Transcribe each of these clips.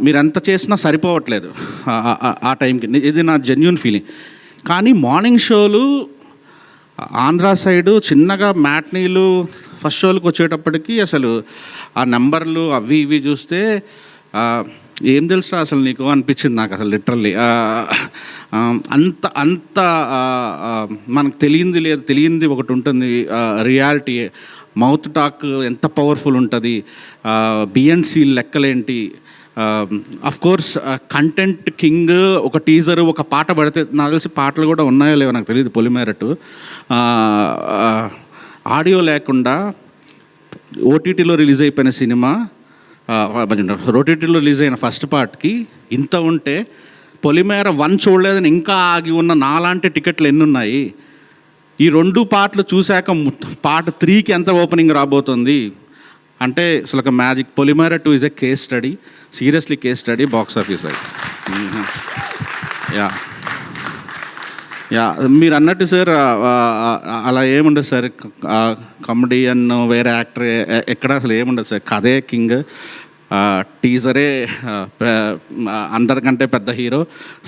మీరు ఎంత చేసినా సరిపోవట్లేదు ఆ టైంకి. ఇది నా జెన్యూన్ ఫీలింగ్. కానీ మార్నింగ్ షోలు ఆంధ్ర సైడు చిన్నగా మ్యాట్నీలు ఫస్ట్ షోలకు వచ్చేటప్పటికి అసలు ఆ నెంబర్లు అవి ఇవి చూస్తే ఏం తెలుసురా అసలు నీకు అనిపించింది నాకు అసలు లిటరల్లీ. అంత అంత మనకు తెలియంది ఒకటి ఉంటుంది, రియాలిటీ. మౌత్ టాక్ ఎంత పవర్ఫుల్ ఉంటుంది, బిఎన్సి లెక్కలేంటి. అఫ్ కోర్స్ కంటెంట్ కింగ్, ఒక టీజరు, ఒక పాట పడితే నాకు తెలిసి పాటలు కూడా ఉన్నాయో లేవో నాకు తెలియదు. పొలిమేరటు ఆడియో లేకుండా ఓటీటీలో రిలీజ్ అయిపోయిన సినిమా, ఓటీటీలో రిలీజ్ అయిన ఫస్ట్ పార్ట్కి ఇంత ఉంటే పొలిమేర 1 చూడలేదని ఇంకా ఆగి ఉన్న నాలాంటి టికెట్లు ఎన్ని ఉన్నాయి. ఈ 2 పాటలు చూశాక పార్ట్ 3కి ఎంత ఓపెనింగ్ రాబోతుంది అంటే అసలు ఒక magic. Polimera 2 is a case study, seriously case study box office అది. యా మీరు అన్నట్టు సార్ అలా ఏముండదు సార్. కామెడియన్ వేరే యాక్టర్ ఎక్కడ అసలు ఏముండదు సార్. కథే కింగ్, టీజరే అందరికంటే పెద్ద హీరో.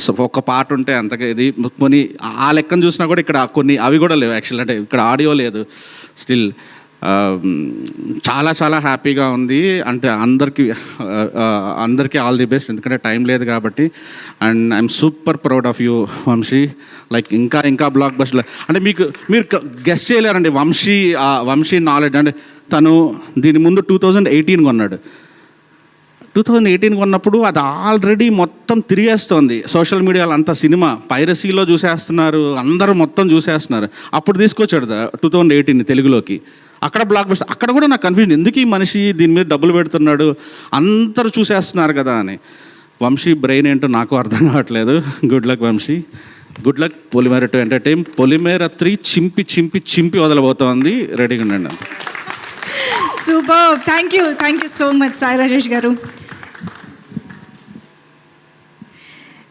సో ఒక్క పాట ఉంటే అంతగా ఇది కొన్ని ఆ లెక్కను చూసినా కూడా ఇక్కడ కొన్ని అవి కూడా లేవు యాక్చువల్. అంటే ఇక్కడ ఆడియో లేదు. స్టిల్ చాలా చాలా హ్యాపీగా ఉంది. అంటే అందరికీ ఆల్ ది బెస్ట్, ఎందుకంటే టైం లేదు కాబట్టి. And I'm super proud of you Vamshi. Like ఇంకా బ్లాక్ బస్టర్. అంటే మీరు గెస్ట్ చేయలేరండి వంశీ నాలెడ్జ్. అంటే తను దీని ముందు 2018 కొన్నాడు. 2018 కొన్నప్పుడు అది ఆల్రెడీ మొత్తం తిరిగేస్తోంది సోషల్ మీడియాలో. అంతా సినిమా పైరసీలో చూసేస్తున్నారు, అందరూ మొత్తం చూసేస్తున్నారు. అప్పుడు తీసుకొచ్చాడు 2018 తెలుగులోకి. అక్కడ బ్లాక్ బస్టర్. అక్కడ కూడా నాకు కన్ఫ్యూజన్, ఎందుకు ఈ మనిషి దీని మీద డబ్బులు పెడుతున్నాడు, అందరూ చూసేస్తున్నారు కదా అని. వంశీ బ్రెయిన్ ఏంటో నాకు అర్థం కావట్లేదు. Good luck Vamsi, good luck. Polimera 2 entertain. Polimera 3 చింపి వదలబోతోంది. రెడీగా ఉండండి. Super. Thank you so much Sai Rajesh గారు.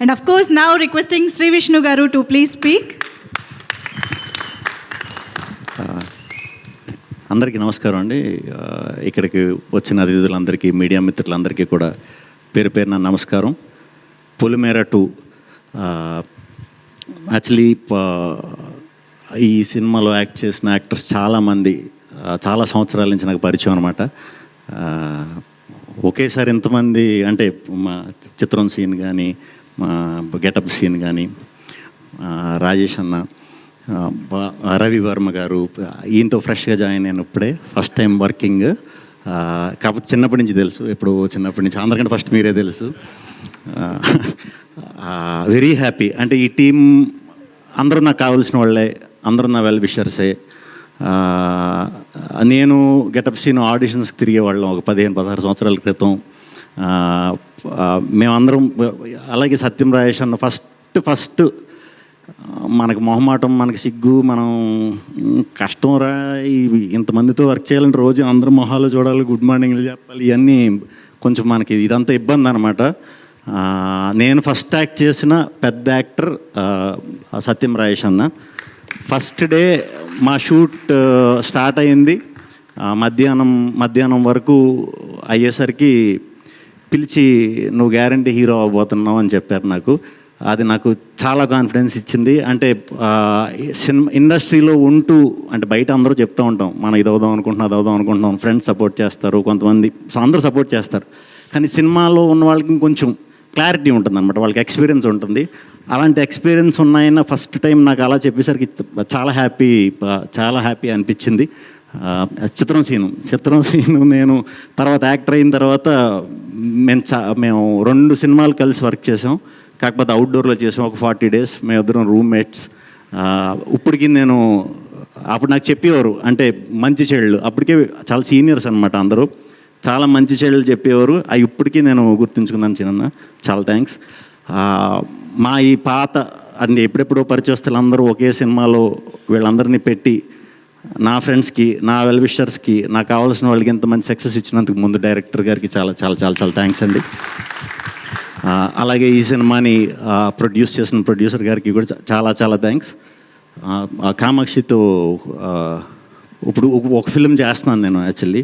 And of course now requesting Shri Vishnu గారు టు ప్లీజ్ స్పీక్. అందరికీ నమస్కారం అండి. ఇక్కడికి వచ్చిన అతిథులందరికీ, మీడియా మిత్రులందరికీ కూడా పేరు పేరున నమస్కారం. పొలిమేర 2 యాక్చువల్లీ ఈ సినిమాలో యాక్ట్ చేసిన యాక్టర్స్ చాలామంది చాలా సంవత్సరాల నుంచి నాకు పరిచయం అనమాట. ఒకేసారి ఎంతమంది అంటే మా చిత్రం సీన్ కానీ, మా గెటప్ సీన్ కానీ, రాజేష్ అన్న, రవి వర్మ గారు, ఈయనతో ఫ్రెష్గా జాయిన్ అయినప్పుడే ఫస్ట్ టైం వర్కింగ్. కాకపోతే చిన్నప్పటి నుంచి తెలుసు, ఎప్పుడు చిన్నప్పటి నుంచి, అందరికంటే ఫస్ట్ మీరే తెలుసు. Very happy. అంటే ఈ టీం అందరూ నాకు కావాల్సిన వాళ్ళే, అందరూ నా వెల్ విషర్సే. నేను గెటప్ సీన్ ఆడిషన్స్కి తిరిగేవాళ్ళం ఒక 15-16 సంవత్సరాల క్రితం. మేమందరం, అలాగే సత్యం, రాజేష్ అన్న ఫస్ట్ మనకు మొహమాటం, మనకి సిగ్గు, మనం కష్టం రా ఇంతమందితో వర్క్ చేయాలంటే రోజు అందరూ మొహాలు చూడాలి, గుడ్ మార్నింగ్లు చెప్పాలి, ఇవన్నీ కొంచెం మనకి ఇదంతా ఇబ్బంది అనమాట. నేను ఫస్ట్ యాక్ట్ చేసిన పెద్ద యాక్టర్ సత్యం, రాజేష్ అన్న. ఫస్ట్ డే మా షూట్ స్టార్ట్ అయింది. మధ్యాహ్నం వరకు అయ్యేసరికి పిలిచి నువ్వు గ్యారంటీ హీరో అవ్వబోతున్నావు అని చెప్పారు నాకు. అది నాకు చాలా కాన్ఫిడెన్స్ ఇచ్చింది. అంటే సినిమా ఇండస్ట్రీలో ఉంటూ, అంటే బయట అందరూ చెప్తూ ఉంటాం మనం ఇది అవుదాం అనుకుంటున్నాం, ఫ్రెండ్స్ సపోర్ట్ చేస్తారు, కొంతమంది అందరూ సపోర్ట్ చేస్తారు. కానీ సినిమాలో ఉన్న వాళ్ళకి కొంచెం క్లారిటీ ఉంటుంది అనమాట, వాళ్ళకి ఎక్స్పీరియన్స్ ఉంటుంది. అలాంటి ఎక్స్పీరియన్స్ ఉన్నాయన్న ఫస్ట్ టైం నాకు అలా చెప్పేసరికి చాలా హ్యాపీ అనిపించింది. చిత్రం సీను నేను తర్వాత యాక్టర్ అయిన తర్వాత మేము 2 సినిమాలు కలిసి వర్క్ చేసాం. కాకపోతే అవుట్డోర్లో చేసాం ఒక 40 days. మేమిద్దరం రూమ్మేట్స్. ఇప్పటికి అప్పుడు నాకు చెప్పేవారు, అంటే మంచి చెడులు, అప్పటికే చాలా సీనియర్స్ అనమాట అందరూ, చాలా మంచి చెడులు చెప్పేవారు. అవి ఇప్పటికీ నేను గుర్తుంచుకున్నాను చిన్న. చాలా థ్యాంక్స్. మా ఈ పాత అంటే ఎప్పుడెప్పుడో పరిచయస్తులు అందరూ ఒకే సినిమాలో వీళ్ళందరినీ పెట్టి నా ఫ్రెండ్స్కి, నా వెల్ విషర్స్కి, నాకు కావాల్సిన వాళ్ళకి ఎంతమంది సక్సెస్ ఇచ్చినందుకు ముందు డైరెక్టర్ గారికి చాలా చాలా చాలా చాలా థ్యాంక్స్ అండి. అలాగే ఈ సినిమాని ప్రొడ్యూస్ చేసిన ప్రొడ్యూసర్ గారికి కూడా చాలా చాలా థ్యాంక్స్. కామాక్షితో ఇప్పుడు ఒక ఫిల్మ్ చేస్తున్నాను నేను యాక్చువల్లీ.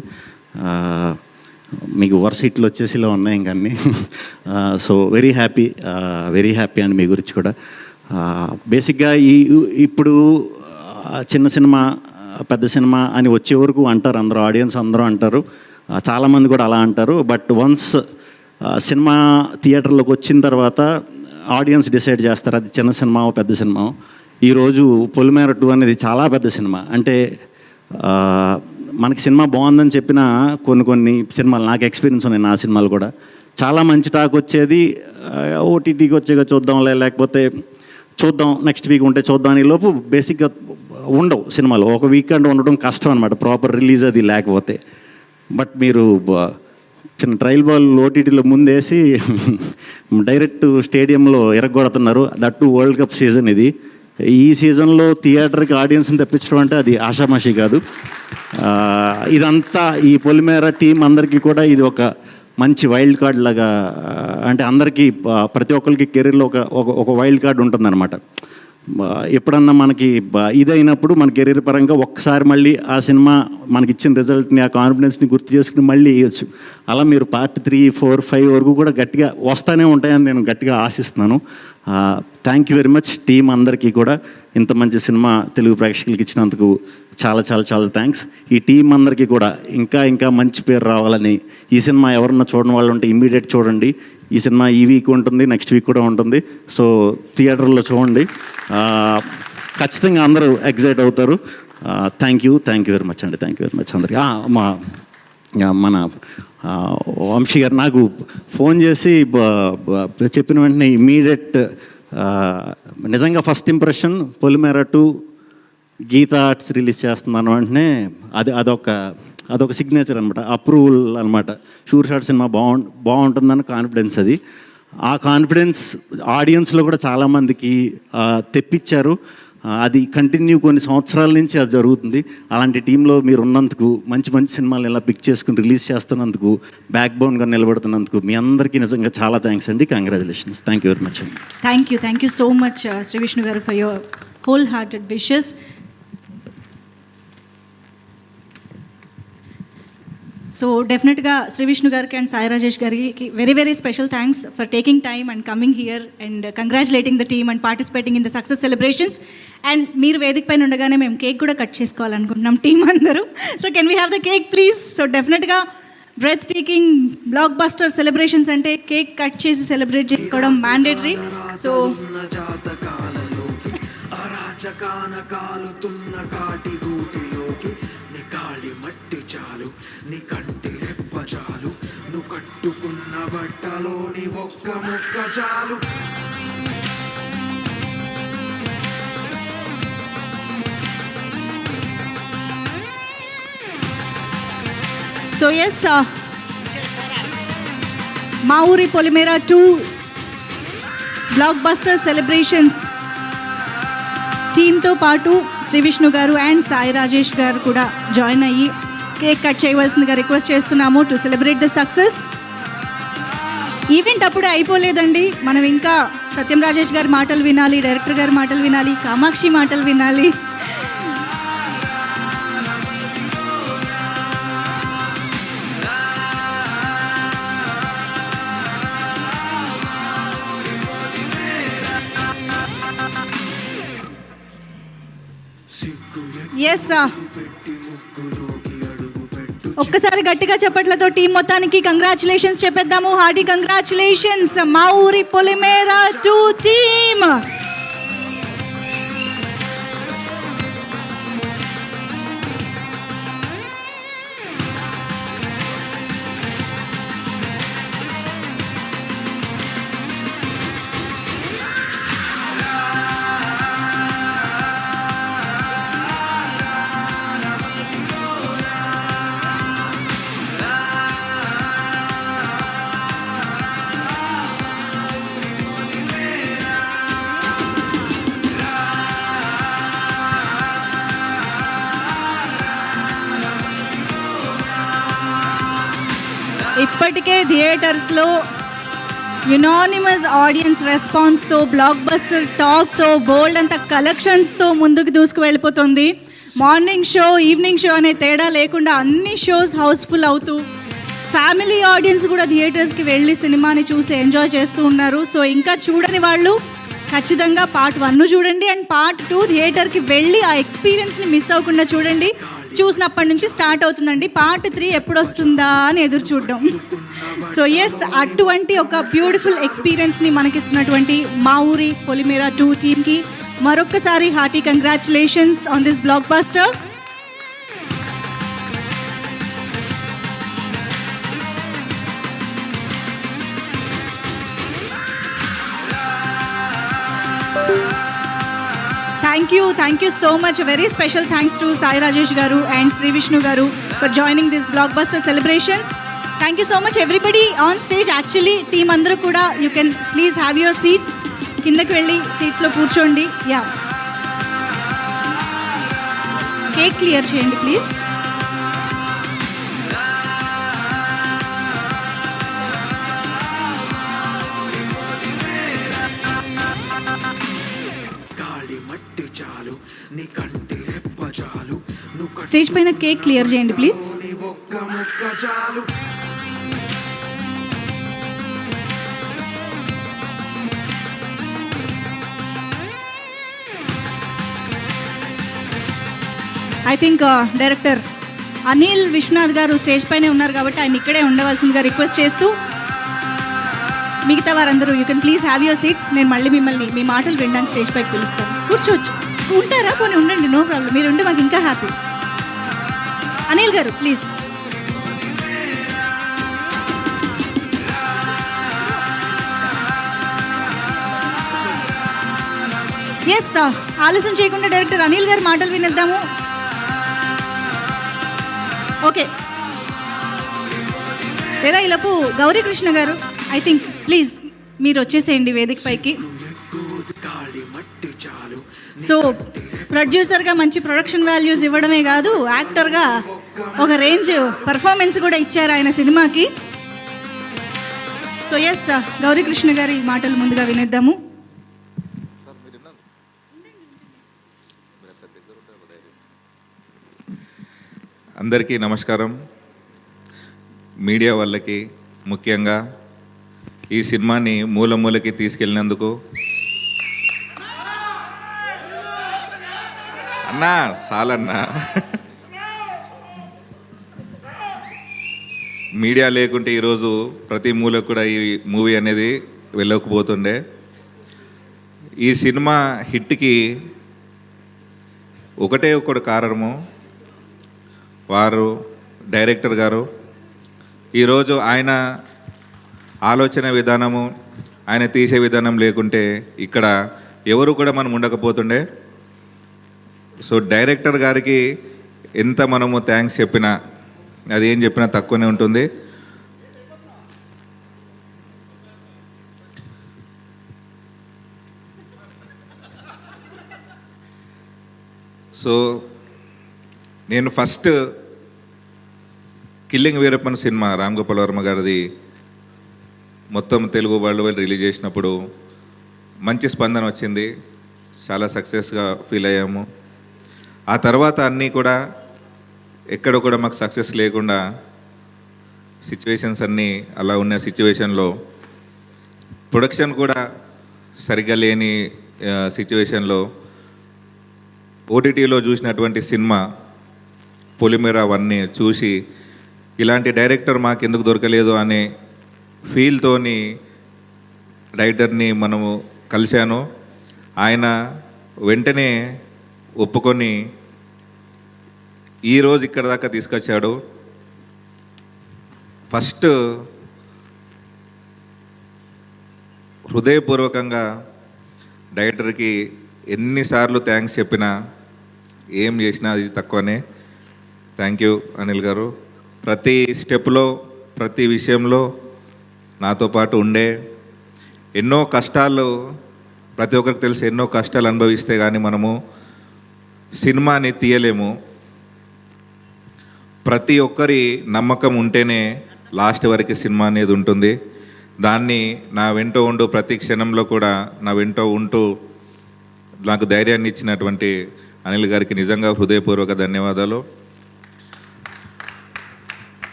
మీకు వరుస హిట్లు వచ్చేసిలో ఉన్నాయి ఇంకన్నీ. సో వెరీ హ్యాపీ అండి మీ గురించి కూడా. బేసిక్గా ఇప్పుడు చిన్న సినిమా పెద్ద సినిమా అని వచ్చే వరకు అంటారు అందరూ, ఆడియన్స్ అందరూ అంటారు, చాలామంది కూడా అలా అంటారు. బట్ వన్స్ సినిమా థియేటర్లోకి వచ్చిన తర్వాత ఆడియన్స్ డిసైడ్ చేస్తారు అది చిన్న సినిమా పెద్ద సినిమా. ఈరోజు పొలిమేర 2 అనేది చాలా పెద్ద సినిమా. అంటే మనకి సినిమా బాగుందని చెప్పిన కొన్ని సినిమాలు నాకు ఎక్స్పీరియన్స్ ఉన్నాయి, నా సినిమాలు కూడా చాలా మంచి టాక్ వచ్చేది. ఓటీటీకి వచ్చాక చూద్దాంలే, లేకపోతే చూద్దాం నెక్స్ట్ వీక్ ఉంటే చూద్దాం అని లోపు బేసిక్గా ఉండవు సినిమాలు. ఒక వీకెండ్ ఉండడం కష్టం అనమాట, ప్రాపర్ రిలీజ్ అది లేకపోతే. బట్ మీరు చిన్న ట్రయల్ బాల్ ఓటీటీలో ముందేసి డైరెక్ట్ స్టేడియంలో ఎరగొడుతున్నారు. దట్టు వరల్డ్ కప్ సీజన్ ఇది. ఈ సీజన్లో థియేటర్కి ఆడియన్స్ని తెప్పించడం అంటే అది ఆషామాషి కాదు. ఇదంతా ఈ పొలిమేర టీం అందరికీ కూడా ఇది ఒక మంచి వైల్డ్ కార్డ్ లాగా. అంటే అందరికీ ప్రతి ఒక్కరికి కెరీర్లో ఒక వైల్డ్ కార్డ్ ఉంటుందన్నమాట. ఎప్పుడన్నా మనకి ఇదైనప్పుడు మన కెరీర్ పరంగా ఒక్కసారి మళ్ళీ ఆ సినిమా మనకి ఇచ్చిన రిజల్ట్ని, ఆ కాన్ఫిడెన్స్ని గుర్తు చేసుకుని మళ్ళీ వేయచ్చు. అలా మీరు పార్ట్ 3, 4, 5 వరకు కూడా గట్టిగా వస్తూనే ఉంటాయని నేను గట్టిగా ఆశిస్తున్నాను. Thank you very much team అందరికీ కూడా. ఇంత మంచి సినిమా తెలుగు ప్రేక్షకులకి ఇచ్చినందుకు చాలా చాలా చాలా థ్యాంక్స్. ఈ టీం అందరికీ కూడా ఇంకా మంచి పేరు రావాలని, ఈ సినిమా ఎవరన్నా చూడని వాళ్ళు ఉంటే ఇమ్మీడియట్ చూడండి. ఈ సినిమా ఈ వీక్ ఉంటుంది, నెక్స్ట్ వీక్ కూడా ఉంటుంది. సో థియేటర్లో చూడండి, ఖచ్చితంగా అందరూ ఎగ్జైట్ అవుతారు. థ్యాంక్ యూ వెరీ మచ్ అండి. థ్యాంక్ యూ వెరీ మచ్ అందరికీ. మన వంశీ గారు నాకు ఫోన్ చేసి చెప్పిన వెంటనే ఇమ్మీడియట్ నిజంగా ఫస్ట్ ఇంప్రెషన్ పొలిమేర 2 గీతా ఆర్ట్స్ రిలీజ్ చేస్తున్నాను వెంటనే అదొక సిగ్నేచర్ అనమాట, అప్రూవల్ అనమాట. షూర్ షాట్ సినిమా బాగుంటుందని కాన్ఫిడెన్స్ అది. ఆ కాన్ఫిడెన్స్ ఆడియన్స్లో కూడా చాలామందికి తెప్పించారు. అది కంటిన్యూ కొన్ని సంవత్సరాల నుంచి అది జరుగుతుంది. అలాంటి టీంలో మీరు ఉన్నందుకు, మంచి సినిమాలు ఇలా పిక్ చేసుకుని రిలీజ్ చేస్తున్నందుకు, బ్యాక్ బోన్గా నిలబడుతున్నందుకు మీ అందరికీ నిజంగా చాలా థ్యాంక్స్ అండి. Congratulations. Thank you very much అండి. Thank you so much Shri Vishnu గారు for your wholehearted wishes. So డెఫినెట్గా శ్రీ విష్ణు గారికి అండ్ సాయి రాజేష్ గారికి very special thanks for taking time and coming here and congratulating the team and participating in the success celebrations. And మీరు వేదిక పైన ఉండగానే మేము cake కూడా కట్ చేసుకోవాలనుకుంటున్నాం టీం అందరూ. So can we have the cake please? So డెఫినెట్గా breathtaking blockbuster celebrations అంటే కేక్ కట్ చేసి సెలబ్రేట్ చేసుకోవడం మ్యాండేటరీ. సో నీ కంటి రెప్ప చాలు, నువ్వు కట్టుకున్న బట్టలోని ఒక్క ముక్క చాలు. సో ఎస్, మా ఊరి పొలిమేరా 2 బ్లాక్ బస్టర్ సెలబ్రేషన్స్ టీంతో పాటు శ్రీ విష్ణు గారు అండ్ సాయి రాజేష్ గారు కూడా జాయిన్ అయ్యి కేక్ కట్ చేయవలసిందిగా రిక్వెస్ట్ చేస్తున్నాము to celebrate the success. Event అప్పుడే అయిపోలేదండి, మనం ఇంకా సత్యం రాజేష్ గారి మాటలు వినాలి, డైరెక్టర్ గారి మాటలు వినాలి, కామాక్షి మాటలు వినాలి. ఎస్, ఒక్కసారి గట్టిగా చెప్పట్లతో టీం మొత్తానికి కంగ్రాచులేషన్స్ చెప్పేద్దాము. హార్డీ కంగ్రాచులేషన్స్ మా ఊరి పొలిమేరా 2 టీమ్. ఇప్పటికే థియేటర్స్లో యునానిమస్ ఆడియన్స్ రెస్పాన్స్తో, బ్లాక్ బస్టర్ టాక్తో, బోల్డ్ అంత కలెక్షన్స్తో ముందుకు దూసుకు వెళ్ళిపోతుంది. మార్నింగ్ షో, ఈవినింగ్ షో అనే తేడా లేకుండా అన్ని షోస్ హౌస్ఫుల్ అవుతూ ఫ్యామిలీ ఆడియన్స్ కూడా థియేటర్స్కి వెళ్ళి సినిమాని చూసి ఎంజాయ్ చేస్తూ ఉన్నారు. సో ఇంకా చూడని వాళ్ళు ఖచ్చితంగా పార్ట్ 1 చూడండి అండ్ పార్ట్ 2 థియేటర్కి వెళ్ళి ఆ ఎక్స్పీరియన్స్ని మిస్ అవ్వకుండా చూడండి. చూసినప్పటి నుంచి స్టార్ట్ అవుతుందండి. పార్ట్ 3 ఎప్పుడు వస్తుందా అని ఎదురు చూడడం. సో ఎస్, అటువంటి ఒక బ్యూటిఫుల్ ఎక్స్పీరియన్స్ని మనకిస్తున్నటువంటి మా ఊరి పొలిమేరా 2 టీమ్కి మరొక్కసారి hearty congratulations on this block buster. Thank you so much. A very special thanks to Sai Rajesh garu and Sri Vishnu garu for joining this blockbuster celebrations. Thank you so much everybody on stage. Actually team andaru kuda you can please have your seats. Kindaki velli seats lo kurchondi. Yeah, cake clear cheyandi please. Stage పైన cake clear చేయండి please. I think director Anil Vishwanath garu stage పైనే ఉన్నారు కాబట్టి ఆయన ఇక్కడే ఉండవలసిందిగా request చేస్తూ, మిగతా వారందరూ you can please have your seats. నేను మళ్ళీ మిమ్మల్ని మీ మాటలు వినడానికి స్టేజ్ పైకి పిలుస్తాను. కూర్చోవచ్చు, ఉంటారా? పోనీ ఉండండి, నో ప్రాబ్లం. మీరు ఉంటే మాకు ఇంకా హ్యాపీ. అనిల్ గారు ప్లీజ్. ఎస్, ఆలస్యం చేయకుండా డైరెక్టర్ అనిల్ గారు మాటలు వినేద్దాము. ఓకే, లేదా ఇలాపు గౌరీకృష్ణ గారు ఐ థింక్ ప్లీజ్ మీరు వచ్చేసేయండి వేదిక పైకి. సో ప్రొడ్యూసర్గా మంచి ప్రొడక్షన్ వాల్యూస్ ఇవ్వడమే కాదు, యాక్టర్గా ఒక రేంజ్ పర్ఫార్మెన్స్ కూడా ఇచ్చారు ఆయన సినిమాకి. సో ఎస్, గౌరీకృష్ణ గారి మాటలు ముందుగా వినేద్దాము. అందరికీ నమస్కారం. మీడియా వాళ్ళకి ముఖ్యంగా ఈ సినిమాని మూలకి తీసుకెళ్ళినందుకు అన్నా చాలన్నా, మీడియా లేకుంటే ఈరోజు ప్రతి మూలకు కూడా ఈ మూవీ అనేది వెళ్ళకపోతుండే. ఈ సినిమా హిట్కి ఒకటే ఒకటి కారణము వారు డైరెక్టర్ గారు. ఈరోజు ఆయన ఆలోచన విధానము, ఆయన తీసే విధానం లేకుంటే ఇక్కడ ఎవరు కూడా మనం ఉండకపోతుండే. సో డైరెక్టర్ గారికి ఎంత మనము థ్యాంక్స్ చెప్పినా, అది ఏం చెప్పినా తక్కువనే ఉంటుంది. సో నేను first killing Veerappan cinema Ram Gopal Varma గారిది మొత్తం తెలుగు వరల్డ్ వైడ్ రిలీజ్ చేసినప్పుడు మంచి స్పందన వచ్చింది, చాలా సక్సెస్గా ఫీల్ అయ్యాము. ఆ తర్వాత అన్నీ కూడా ఎక్కడ కూడా మాకు సక్సెస్ లేకుండా సిచ్యువేషన్స్ అన్నీ అలా ఉన్న సిచ్యువేషన్లో, ప్రొడక్షన్ కూడా సరిగ్గా లేని సిచ్యువేషన్లో ఓటీటీలో చూసినటువంటి సినిమా పొలిమేరా 1ని చూసి ఇలాంటి డైరెక్టర్ మాకెందుకు దొరకలేదు అనే ఫీల్తోని డైరెక్టర్ని మనము కలిశాను. ఆయన వెంటనే ఒప్పుకొని ఈరోజు ఇక్కడ దాకా తీసుకొచ్చాడు. ఫస్ట్ హృదయపూర్వకంగా డైరెక్టర్కి ఎన్నిసార్లు థ్యాంక్స్ చెప్పినా ఏం చేసినా అది తక్కువనే. థ్యాంక్ యూ అనిల్ గారు. ప్రతి స్టెప్లో ప్రతి విషయంలో నాతో పాటు ఉండే, ఎన్నో కష్టాలు ప్రతి ఒక్కరికి తెలిసి ఎన్నో కష్టాలు అనుభవిస్తే కానీ మనము సినిమాని తీయలేము. ప్రతి ఒక్కరి నమ్మకం ఉంటేనే లాస్ట్ వరకు సినిమా అనేది ఉంటుంది. దాన్ని నా వెంట ఉంటూ ప్రతి క్షణంలో కూడా నా వెంట ఉంటూ నాకు ధైర్యాన్ని ఇచ్చినటువంటి అనిల్ గారికి నిజంగా హృదయపూర్వక ధన్యవాదాలు.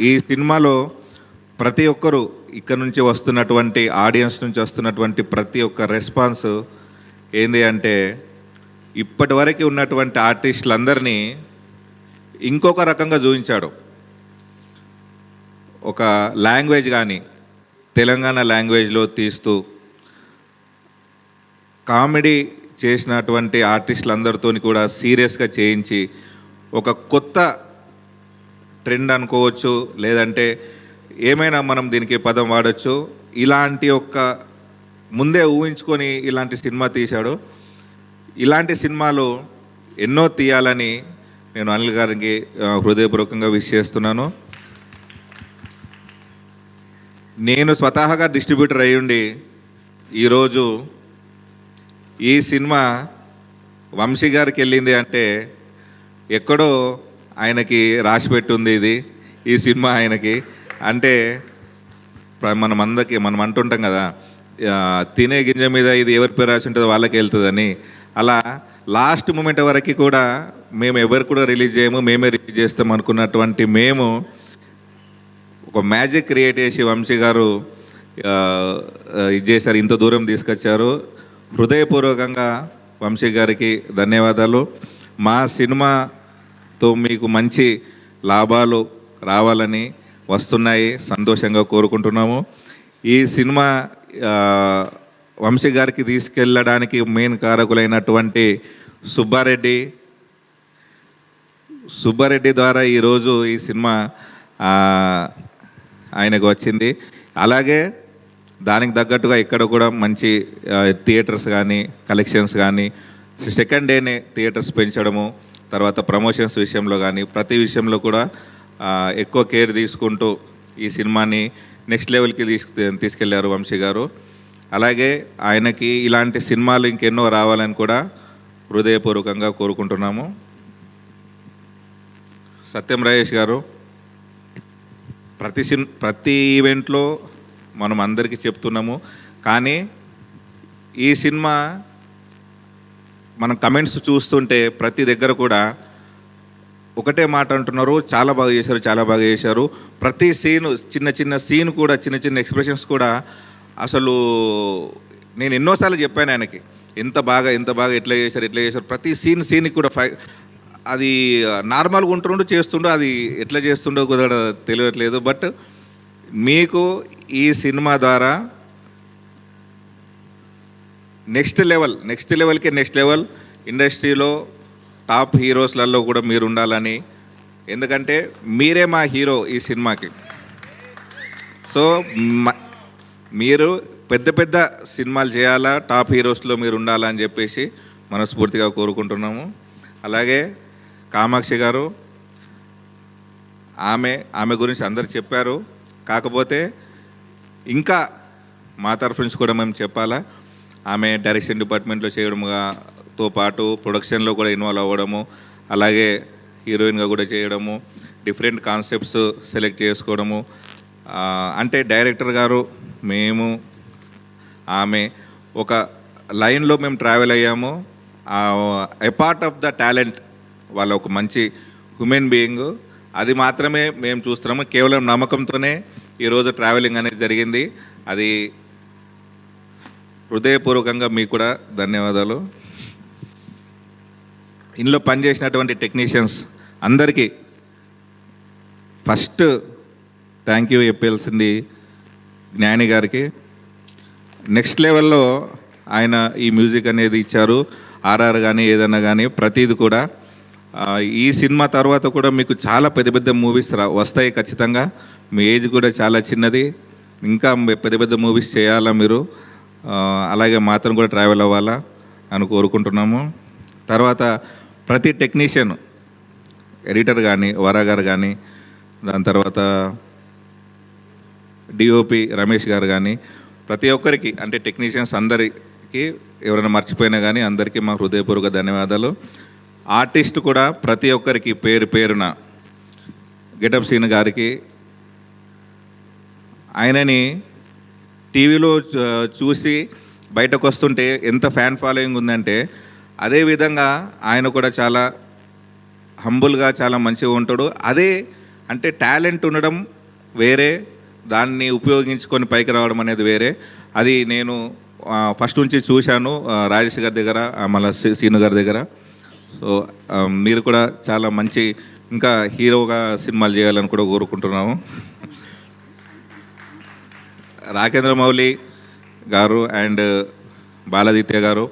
ఈ సినిమాలో ప్రతి ఒక్కరు ఇక్కడ నుంచి వస్తున్నటువంటి ఆడియన్స్ నుంచి వస్తున్నటువంటి ప్రతి ఒక్క రెస్పాన్స్ ఏంది అంటే ఇప్పటి వరకు ఉన్నటువంటి ఆర్టిస్టులందరినీ ఇంకొక రకంగా చూపించాడు. ఒక లాంగ్వేజ్ కానీ తెలంగాణ లాంగ్వేజ్లో తీస్తూ కామెడీ చేసినటువంటి ఆర్టిస్టులందరితో కూడా సీరియస్గా చేయించి ఒక కొత్త ట్రెండ్ అనుకోవచ్చు, లేదంటే ఏమైనా మనం దీనికి పదం వాడచ్చు. ఇలాంటి ఒక ముందే ఊహించుకొని ఇలాంటి సినిమా తీశాడు. ఇలాంటి సినిమాలు ఎన్నో తీయాలని నేను అనిల్ గారికి హృదయపూర్వకంగా విష్ చేస్తున్నాను. నేను స్వతహాగా డిస్ట్రిబ్యూటర్ అయ్యుండి ఈరోజు ఈ సినిమా వంశీ గారికి వెళ్ళింది అంటే ఎక్కడో ఆయనకి రాసిపెట్టుంది ఇది, ఈ సినిమా ఆయనకి. అంటే మనం అంటుంటాం కదా, తినే గింజ మీద ఇది ఎవరి పేరు రాసి ఉంటుందో వాళ్ళకి వెళ్తుందని. అలా లాస్ట్ మూమెంట్ వరకు కూడా మేము ఎవరు కూడా రిలీజ్ చేయము, మేమే రిలీజ్ చేస్తాం అనుకున్నటువంటి మేము ఒక మ్యాజిక్ క్రియేట్ చేసి వంశీ గారు ఇది చేశారు, ఇంత దూరం తీసుకొచ్చారు. హృదయపూర్వకంగా వంశీ గారికి ధన్యవాదాలు. మా సినిమాతో మీకు మంచి లాభాలు రావాలని వస్తున్నాయి, సంతోషంగా కోరుకుంటున్నాము. ఈ సినిమా వంశీ గారికి తీసుకెళ్ళడానికి మెయిన్ కారకులైనటువంటి సుబ్బారెడ్డి ద్వారా ఈరోజు ఈ సినిమా ఆయనకు వచ్చింది. అలాగే దానికి తగ్గట్టుగా ఇక్కడ కూడా మంచి థియేటర్స్ కానీ కలెక్షన్స్ కానీ సెకండ్ డేనే థియేటర్స్ పెంచడము, తర్వాత ప్రమోషన్స్ విషయంలో కానీ ప్రతి విషయంలో కూడా ఎక్కువ కేర్ తీసుకుంటూ ఈ సినిమాని నెక్స్ట్ లెవెల్కి తీసుకెళ్లారు వంశీ గారు. అలాగే ఆయనకి ఇలాంటి సినిమాలు ఇంకెన్నో రావాలని కూడా హృదయపూర్వకంగా కోరుకుంటున్నాము. సత్యం రాజేష్ గారు ప్రతి ఈవెంట్లో మనం అందరికీ చెప్తున్నాము, కానీ ఈ సినిమా మనం కమెంట్స్ చూస్తుంటే ప్రతి దగ్గర కూడా ఒకటే మాట అంటున్నారు, చాలా బాగా చేశారు, చాలా బాగా చేశారు. ప్రతి సీను చిన్న సీన్ కూడా చిన్న ఎక్స్ప్రెషన్స్ కూడా అసలు నేను ఎన్నోసార్లు చెప్పాను ఆయనకి, ఎంత బాగా ఎట్లా చేశారు ప్రతి సీన్కి కూడా అది నార్మల్గా ఉంటుండో చేస్తుండో, అది ఎట్లా చేస్తుండో కూడా తెలియట్లేదు. బట్ మీకు ఈ సినిమా ద్వారా నెక్స్ట్ లెవెల్ ఇండస్ట్రీలో టాప్ హీరోస్లలో కూడా మీరు ఉండాలని, ఎందుకంటే మీరే మా హీరో ఈ సినిమాకి. సో మీరు పెద్ద సినిమాలు చేయాలా, టాప్ హీరోస్లో మీరు ఉండాలని చెప్పేసి మనస్ఫూర్తిగా కోరుకుంటున్నాము. అలాగే కామాక్షి గారు, ఆమె గురించి అందరు చెప్పారు, కాకపోతే ఇంకా మా తరఫు నుంచి కూడా మేము చెప్పాలా. ఆమె డైరెక్షన్ డిపార్ట్మెంట్లో చేయడంతో పాటు ప్రొడక్షన్లో కూడా ఇన్వాల్వ్ అవ్వడము, అలాగే హీరోయిన్గా కూడా చేయడము, డిఫరెంట్ కాన్సెప్ట్స్ సెలెక్ట్ చేసుకోవడము. అంటే డైరెక్టర్ గారు, మేము, ఆమె ఒక లైన్లో మేము ట్రావెల్ అయ్యాము. A part of the talent, వాళ్ళ ఒక మంచి హ్యూమన్ బీయింగ్, అది మాత్రమే మేము చూస్తున్నాము. కేవలం నమ్మకంతోనే ఈరోజు ట్రావెలింగ్ అనేది జరిగింది. అది హృదయపూర్వకంగా మీకు కూడా ధన్యవాదాలు. ఇందులో పనిచేసినటువంటి టెక్నీషియన్స్ అందరికీ ఫస్ట్ థ్యాంక్ యూ చెప్పాల్సింది జ్ఞాని గారికి. నెక్స్ట్ లెవెల్లో ఆయన ఈ మ్యూజిక్ అనేది ఇచ్చారు. ఆర్ఆర్ కానీ ఏదన్నా కానీ ప్రతిది కూడా. ఈ సినిమా తర్వాత కూడా మీకు చాలా పెద్ద మూవీస్ వస్తాయి ఖచ్చితంగా. మీ ఏజ్ కూడా చాలా చిన్నది, ఇంకా పెద్ద మూవీస్ చేయాలా మీరు. అలాగే మాత్రం కూడా ట్రావెల్ అవ్వాలా అని కోరుకుంటున్నాము. తర్వాత ప్రతి టెక్నీషియన్, ఎడిటర్ కానీ, వరా గారు కానీ, దాని తర్వాత డిఓపి రమేష్ గారు కానీ, ప్రతి ఒక్కరికి అంటే టెక్నీషియన్స్ అందరికీ, ఎవరైనా మర్చిపోయినా కానీ అందరికీ మా హృదయపూర్వక ధన్యవాదాలు. ఆర్టిస్ట్ కూడా ప్రతి ఒక్కరికి పేరున గెటప్ సీన్ గారికి, ఆయనని టీవీలో చూసి బయటకు వస్తుంటే ఎంత ఫ్యాన్ ఫాలోయింగ్ ఉందంటే, అదేవిధంగా ఆయన కూడా చాలా హంబుల్గా చాలా మంచిగా ఉంటాడు. అదే అంటే టాలెంట్ ఉండడం వేరే, దాన్ని ఉపయోగించుకొని పైకి రావడం అనేది వేరే. అది నేను ఫస్ట్ నుంచి చూశాను రాజేష్ గారి దగ్గర, మళ్ళీ సీను గారి దగ్గర. సో మీరు కూడా చాలా మంచి ఇంకా హీరోగా సినిమాలు చేయాలని కూడా కోరుకుంటున్నాము. రాకేంద్ర మౌళి గారు అండ్ బాలాదిత్య గారు,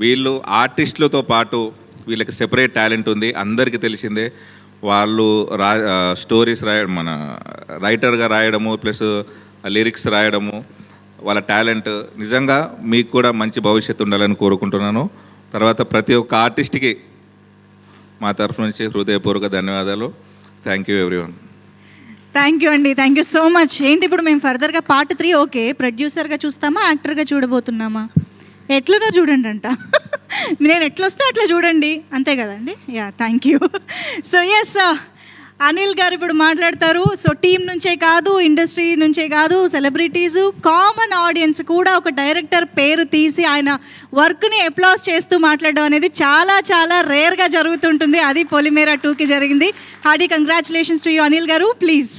వీళ్ళు ఆర్టిస్టులతో పాటు వీళ్ళకి సెపరేట్ టాలెంట్ ఉంది, అందరికీ తెలిసిందే. వాళ్ళు స్టోరీస్ రాయడం, మన రైటర్గా రాయడము, ప్లస్ లిరిక్స్ రాయడము, వాళ్ళ టాలెంట్ నిజంగా మీకు కూడా మంచి భవిష్యత్తు ఉండాలని కోరుకుంటున్నాను. తర్వాత ప్రతి ఒక్క ఆర్టిస్ట్కి మా తరఫు నుంచి హృదయపూర్వక ధన్యవాదాలు. Thank you everyone. Thank you అండి, థ్యాంక్ యూ సో మచ్. ఏంటి ఇప్పుడు మేము ఫర్దర్గా పార్ట్ 3 ఓకే ప్రొడ్యూసర్గా చూస్తామా, యాక్టర్గా చూడబోతున్నామా? ఎట్లనో చూడండి అంట. నేను ఎట్లొస్తే అట్లా చూడండి, అంతే కదండి. Yeah, thank you. So yes, Anil garu ఇప్పుడు మాట్లాడతారు. సో టీం నుంచే కాదు, ఇండస్ట్రీ నుంచే కాదు, సెలబ్రిటీసు, కామన్ ఆడియన్స్ కూడా ఒక డైరెక్టర్ పేరు తీసి ఆయన వర్క్ని అప్లాస్ చేస్తూ మాట్లాడడం అనేది చాలా చాలా రేర్గా జరుగుతుంటుంది. అది పొలిమేరా 2కి జరిగింది. Hearty congratulations to you Anil గారు, ప్లీజ్.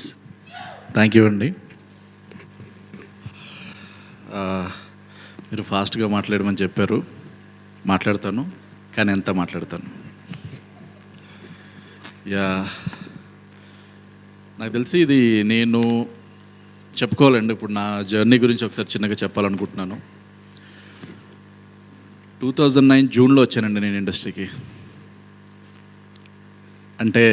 థ్యాంక్ యూ అండి. మీరు ఫాస్ట్గా మాట్లాడమని చెప్పారు, మాట్లాడతాను, కానీ ఎంత మాట్లాడతాను. యా, నాకు తెలిసి ఇది నేను చెప్పుకోవాలండి. ఇప్పుడు నా జర్నీ గురించి ఒకసారి చిన్నగా చెప్పాలనుకుంటున్నాను. 2009 జూన్లో వచ్చానండి నేను ఇండస్ట్రీకి. అంటే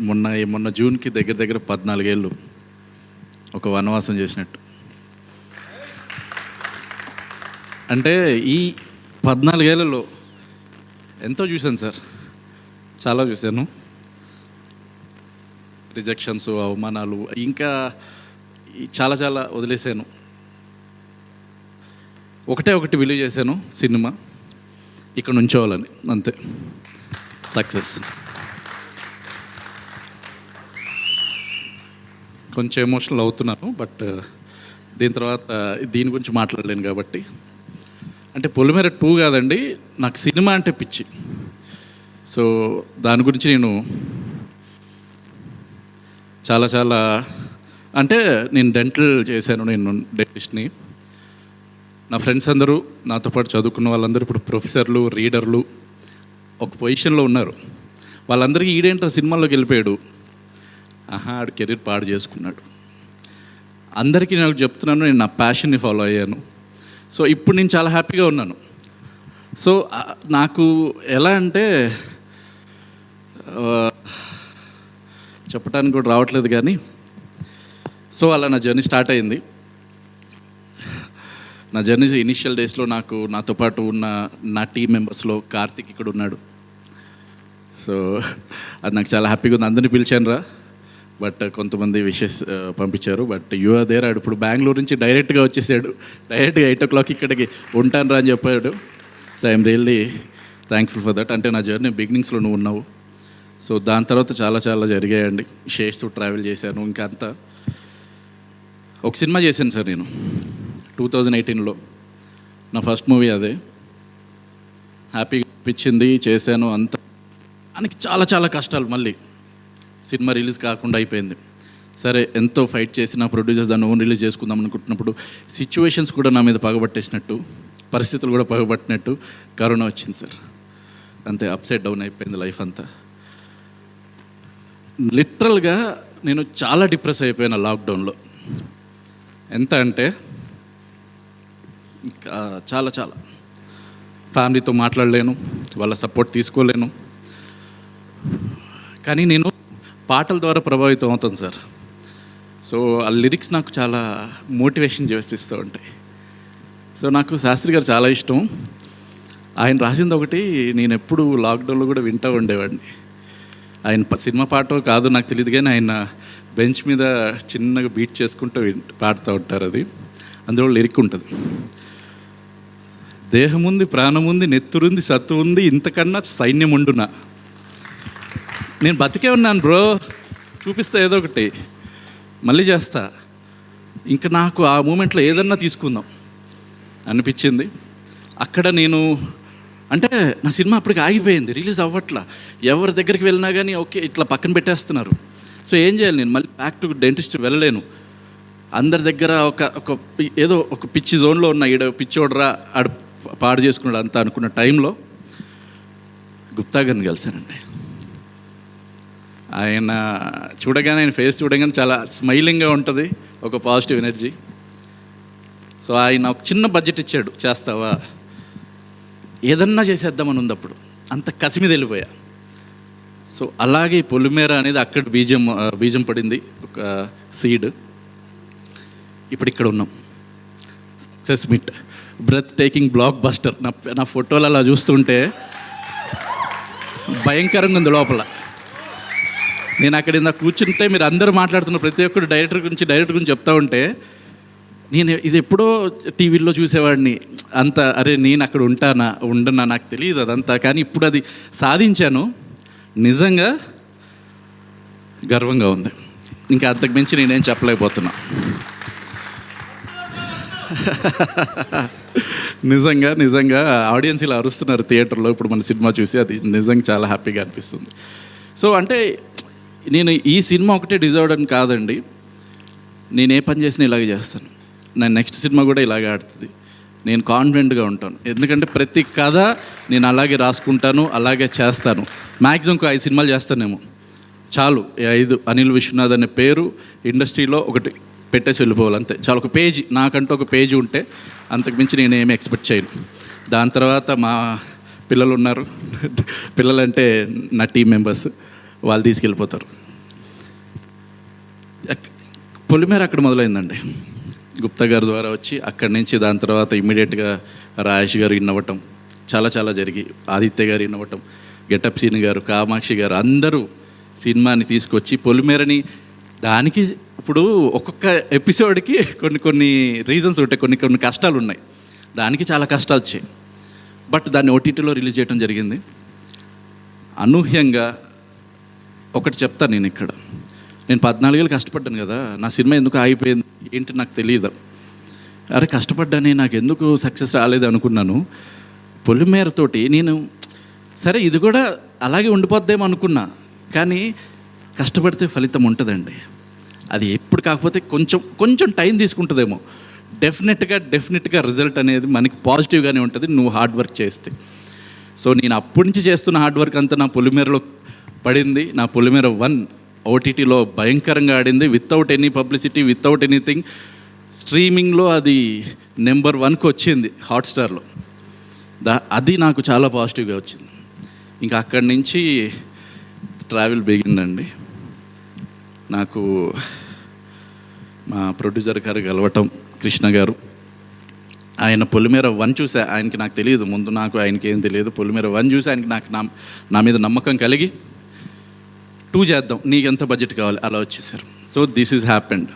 మొన్న జూన్కి దగ్గర దగ్గర 14 ఏళ్ళు ఒక వనవాసం చేసినట్టు. అంటే ఈ 14 ఏళ్ళలో ఎంతో చూశాను సార్, చాలా చూశాను. రిజెక్షన్స్, అవమానాలు, ఇంకా చాలా చాలా వదిలేశాను. ఒకటి విలువ చేశాను, సినిమా ఇక్కడ నుంచోవాలని, అంతే. సక్సెస్. కొంచెం ఎమోషనల్ అవుతున్నాను, బట్ దీని తర్వాత దీని గురించి మాట్లాడలేను కాబట్టి. అంటే పొలిమేర 2 కాదండి, నాకు సినిమా అంటే పిచ్చి. సో దాని గురించి నేను చాలా చాలా, అంటే నేను డెంటల్ చేశాను, నేను డెంటిస్ట్ని. నా ఫ్రెండ్స్ అందరూ నాతో పాటు చదువుకున్న వాళ్ళందరూ ఇప్పుడు ప్రొఫెసర్లు, రీడర్లు ఒక పొజిషన్లో ఉన్నారు. వాళ్ళందరికీ ఈడేంటారు సినిమాల్లోకి వెళ్ళిపోయాడు, ఆడు కెరీర్ పాడు చేసుకున్నాడు. అందరికీ నాకు చెప్తున్నాను, నేను నా ప్యాషన్ని ఫాలో అయ్యాను. సో ఇప్పుడు నేను చాలా హ్యాపీగా ఉన్నాను. సో నాకు ఎలా అంటే చెప్పడానికి కూడా రావట్లేదు, కానీ సో అలా నా జర్నీ స్టార్ట్ అయింది. నా జర్నీ ఇనిషియల్ డేస్లో నాతో పాటు ఉన్న నా టీం మెంబర్స్లో కార్తిక్ ఇక్కడ ఉన్నాడు. సో అది నాకు చాలా హ్యాపీగా ఉంది. అందరినీ పిలిచాను రా, బట్ కొంతమంది విషెస్ పంపించారు. But you are there. ఇప్పుడు బెంగళూరు నుంచి డైరెక్ట్గా వచ్చేసాడు, డైరెక్ట్గా 8 o'clock ఇక్కడికి ఉంటాను రా అని చెప్పాడు. So I'm really thankful for that. అంటే నా జర్నీ బిగినింగ్స్లో నువ్వు ఉన్నావు. సో దాని తర్వాత చాలా చాలా జరిగాయండి. షేర్స్తో ట్రావెల్ చేశాను. ఇంకా అంతా ఒక సినిమా చేశాను సార్ నేను 2018లో. నా ఫస్ట్ మూవీ అదే. హ్యాపీగా అనిపించింది, చేశాను అంతా. దానికి చాలా చాలా కష్టాలు. మళ్ళీ సినిమా రిలీజ్ కాకుండా అయిపోయింది. సరే ఎంతో ఫైట్ చేసిన ప్రొడ్యూసర్స్ దాన్ని ఓన్ రిలీజ్ చేసుకుందాం అనుకుంటున్నప్పుడు సిచ్యువేషన్స్ కూడా నా మీద పగబట్టేసినట్టు, పరిస్థితులు కూడా పగబట్టినట్టు కరోనా వచ్చింది సార్. అంతే అప్సైడ్ డౌన్ అయిపోయింది లైఫ్ అంతా. లిటరల్గా నేను చాలా డిప్రెస్ అయిపోయాను లాక్డౌన్లో. ఎంత అంటే ఇంకా చాలా చాలా ఫ్యామిలీతో మాట్లాడలేను, వాళ్ళ సపోర్ట్ తీసుకోలేను. కానీ నేను పాటల ద్వారా ప్రభావితం అవుతాను సార్. సో ఆ లిరిక్స్ నాకు చాలా మోటివేషన్ చేపిస్తూ ఉంటాయి. సో నాకు శాస్త్రి గారు చాలా ఇష్టం. ఆయన రాసింది ఒకటి నేను ఎప్పుడు లాక్డౌన్లో కూడా వింటూ ఉండేవాడిని. ఆయన సినిమా పాటో కాదు నాకు తెలియదు, కానీ ఆయన బెంచ్ మీద చిన్నగా బీట్ చేసుకుంటూ పాడుతూ ఉంటారు. అది అందులో లిరిక్ ఉంటుంది. దేహముంది, ప్రాణముంది, నెత్తురుంది, సత్తు ఉంది, ఇంతకన్నా సైన్యం ఉండునా. నేను బతికే ఉన్నాను బ్రో, చూపిస్తా ఏదో ఒకటి, మళ్ళీ చేస్తా. ఇంకా నాకు ఆ మూమెంట్లో ఏదన్నా తీసుకుందాం అనిపించింది. అక్కడ నేను అంటే నా సినిమా అప్పటికి ఆగిపోయింది, రిలీజ్ అవ్వట్లా. ఎవరి దగ్గరికి వెళ్ళినా కానీ ఓకే ఇట్లా పక్కన పెట్టేస్తున్నారు. సో ఏం చేయాలి, నేను మళ్ళీ బ్యాక్ టు డెంటిస్ట్ వెళ్ళలేను. అందరి దగ్గర ఒక ఏదో ఒక పిచ్చి జోన్లో ఉన్న ఈడ పిచ్చోడరా ఆడు పాడు చేసుకున్నాడు అంతా అనుకున్న టైంలో గుప్తా గారిని కలిశానండి. ఆయన చూడగానే, ఆయన ఫేస్ చూడగానే చాలా స్మైలింగ్గా ఉంటుంది, ఒక పాజిటివ్ ఎనర్జీ. సో ఆయన ఒక చిన్న బడ్జెట్ ఇచ్చాడు, చేస్తావా, ఏదన్నా చేసేద్దామని ఉంది అప్పుడు, అంత కసి మీద వెళ్ళిపోయా. సో అలాగే పొలిమేర అనేది అక్కడ బీజం పడింది, ఒక సీడ్. ఇప్పుడు ఇక్కడ ఉన్నాం, success meet, breathtaking blockbuster. నా ఫోటోలు అలా చూస్తుంటే భయంకరంగా ఉంది లోపల. నేను అక్కడ ఇందా కూర్చుంటే మీరు అందరూ మాట్లాడుతున్న ప్రతి ఒక్కరు డైరెక్టర్ గురించి చెప్తా ఉంటే నేను ఇది ఎప్పుడో టీవీలో చూసేవాడిని, అంత అరే నేను అక్కడ ఉండనా నాకు తెలియదు అదంతా. కానీ ఇప్పుడు అది సాధించాను, నిజంగా గర్వంగా ఉంది. ఇంకా అంతకు మించి నేనేం చెప్పలేకపోతున్నా. నిజంగా ఆడియన్స్ ఇలా అరుస్తున్నారు థియేటర్లో ఇప్పుడు మన సినిమా చూసి, అది నిజంగా చాలా హ్యాపీగా అనిపిస్తుంది. సో అంటే నేను ఈ సినిమా ఒకటే డిజర్వ్డ్ అని కాదండి, నేను ఏ పని చేసినా ఇలాగే చేస్తాను. నేను నెక్స్ట్ సినిమా కూడా ఇలాగే ఆడుతుంది, నేను కాన్ఫిడెంట్గా ఉంటాను. ఎందుకంటే ప్రతి కథ నేను అలాగే రాసుకుంటాను, అలాగే చేస్తాను. మ్యాక్సిమం 5 సినిమాలు చేస్తానేమో చాలు. 5 అనిల్ విశ్వనాథ్ అనే పేరు ఇండస్ట్రీలో ఒకటి పెట్టేసి వెళ్ళిపోవాలి అంతే చాలు. ఒక పేజీ, నాకంటూ ఒక పేజీ ఉంటే అంతకుమించి నేను ఏమి ఎక్స్పెక్ట్ చేయను. దాని తర్వాత మా పిల్లలు ఉన్నారు, పిల్లలంటే నా టీం మెంబర్స్, వాళ్ళు తీసుకెళ్ళిపోతారు. పొలిమేర అక్కడ మొదలైందండి, గుప్తా గారి ద్వారా వచ్చి అక్కడి నుంచి దాని తర్వాత ఇమ్మీడియట్గా రాజేష్ గారు ఇన్నవ్వటం, చాలా జరిగి, ఆదిత్య గారు ఇన్నవ్వటం, గెటప్ సీన్ గారు, కామాక్షి గారు అందరూ సినిమాని తీసుకొచ్చి పొలిమేరని దానికి ఇప్పుడు ఒక్కొక్క ఎపిసోడ్కి కొన్ని రీజన్స్ ఉంటాయి, కొన్ని కష్టాలు ఉన్నాయి. దానికి చాలా కష్టాలు వచ్చాయి. బట్ దాన్ని ఓటీటీలో రిలీజ్ చేయడం జరిగింది. అనూహ్యంగా ఒకటి చెప్తాను, నేను 14 ఏళ్ళు కష్టపడ్డాను కదా, నా సినిమా ఎందుకు ఆగిపోయింది ఏంటి నాకు తెలియదు. అరే కష్టపడ్డానే, నాకు ఎందుకు సక్సెస్ రాలేదు అనుకున్నాను. పొలిమేరతోటి నేను సరే ఇది కూడా అలాగే ఉండిపోద్దేమో అనుకున్నా, కానీ కష్టపడితే ఫలితం ఉంటుందండి. అది ఎప్పుడు కాకపోతే కొంచెం టైం తీసుకుంటుందేమో. డెఫినెట్గా రిజల్ట్ అనేది మనకి పాజిటివ్గానే ఉంటుంది నువ్వు హార్డ్ వర్క్ చేస్తే. సో నేను అప్పటి నుంచి చేస్తున్న హార్డ్ వర్క్ అంతా నా పొలిమేరలో పడింది. నా పొలిమేర 1 ఓటీటీలో భయంకరంగా ఆడింది, without any publicity, without anything. స్ట్రీమింగ్లో అది నెంబర్ 1కి వచ్చింది హాట్స్టార్లో. అది నాకు చాలా పాజిటివ్గా వచ్చింది. ఇంకా అక్కడి నుంచి ట్రావెల్ బిగిందండి. నాకు మా ప్రొడ్యూసర్ గారు కలవటం, కృష్ణ గారు, ఆయన పొలిమేర 1 చూసా, ఆయనకి నాకు తెలియదు ముందు, ఆయనకి ఏం తెలియదు. పొలిమేర 1 చూసి ఆయనకి నా మీద నమ్మకం కలిగి 2 చేద్దాం, నీకు ఎంత బడ్జెట్ కావాలి, అలా వచ్చేసారు. So this is happened.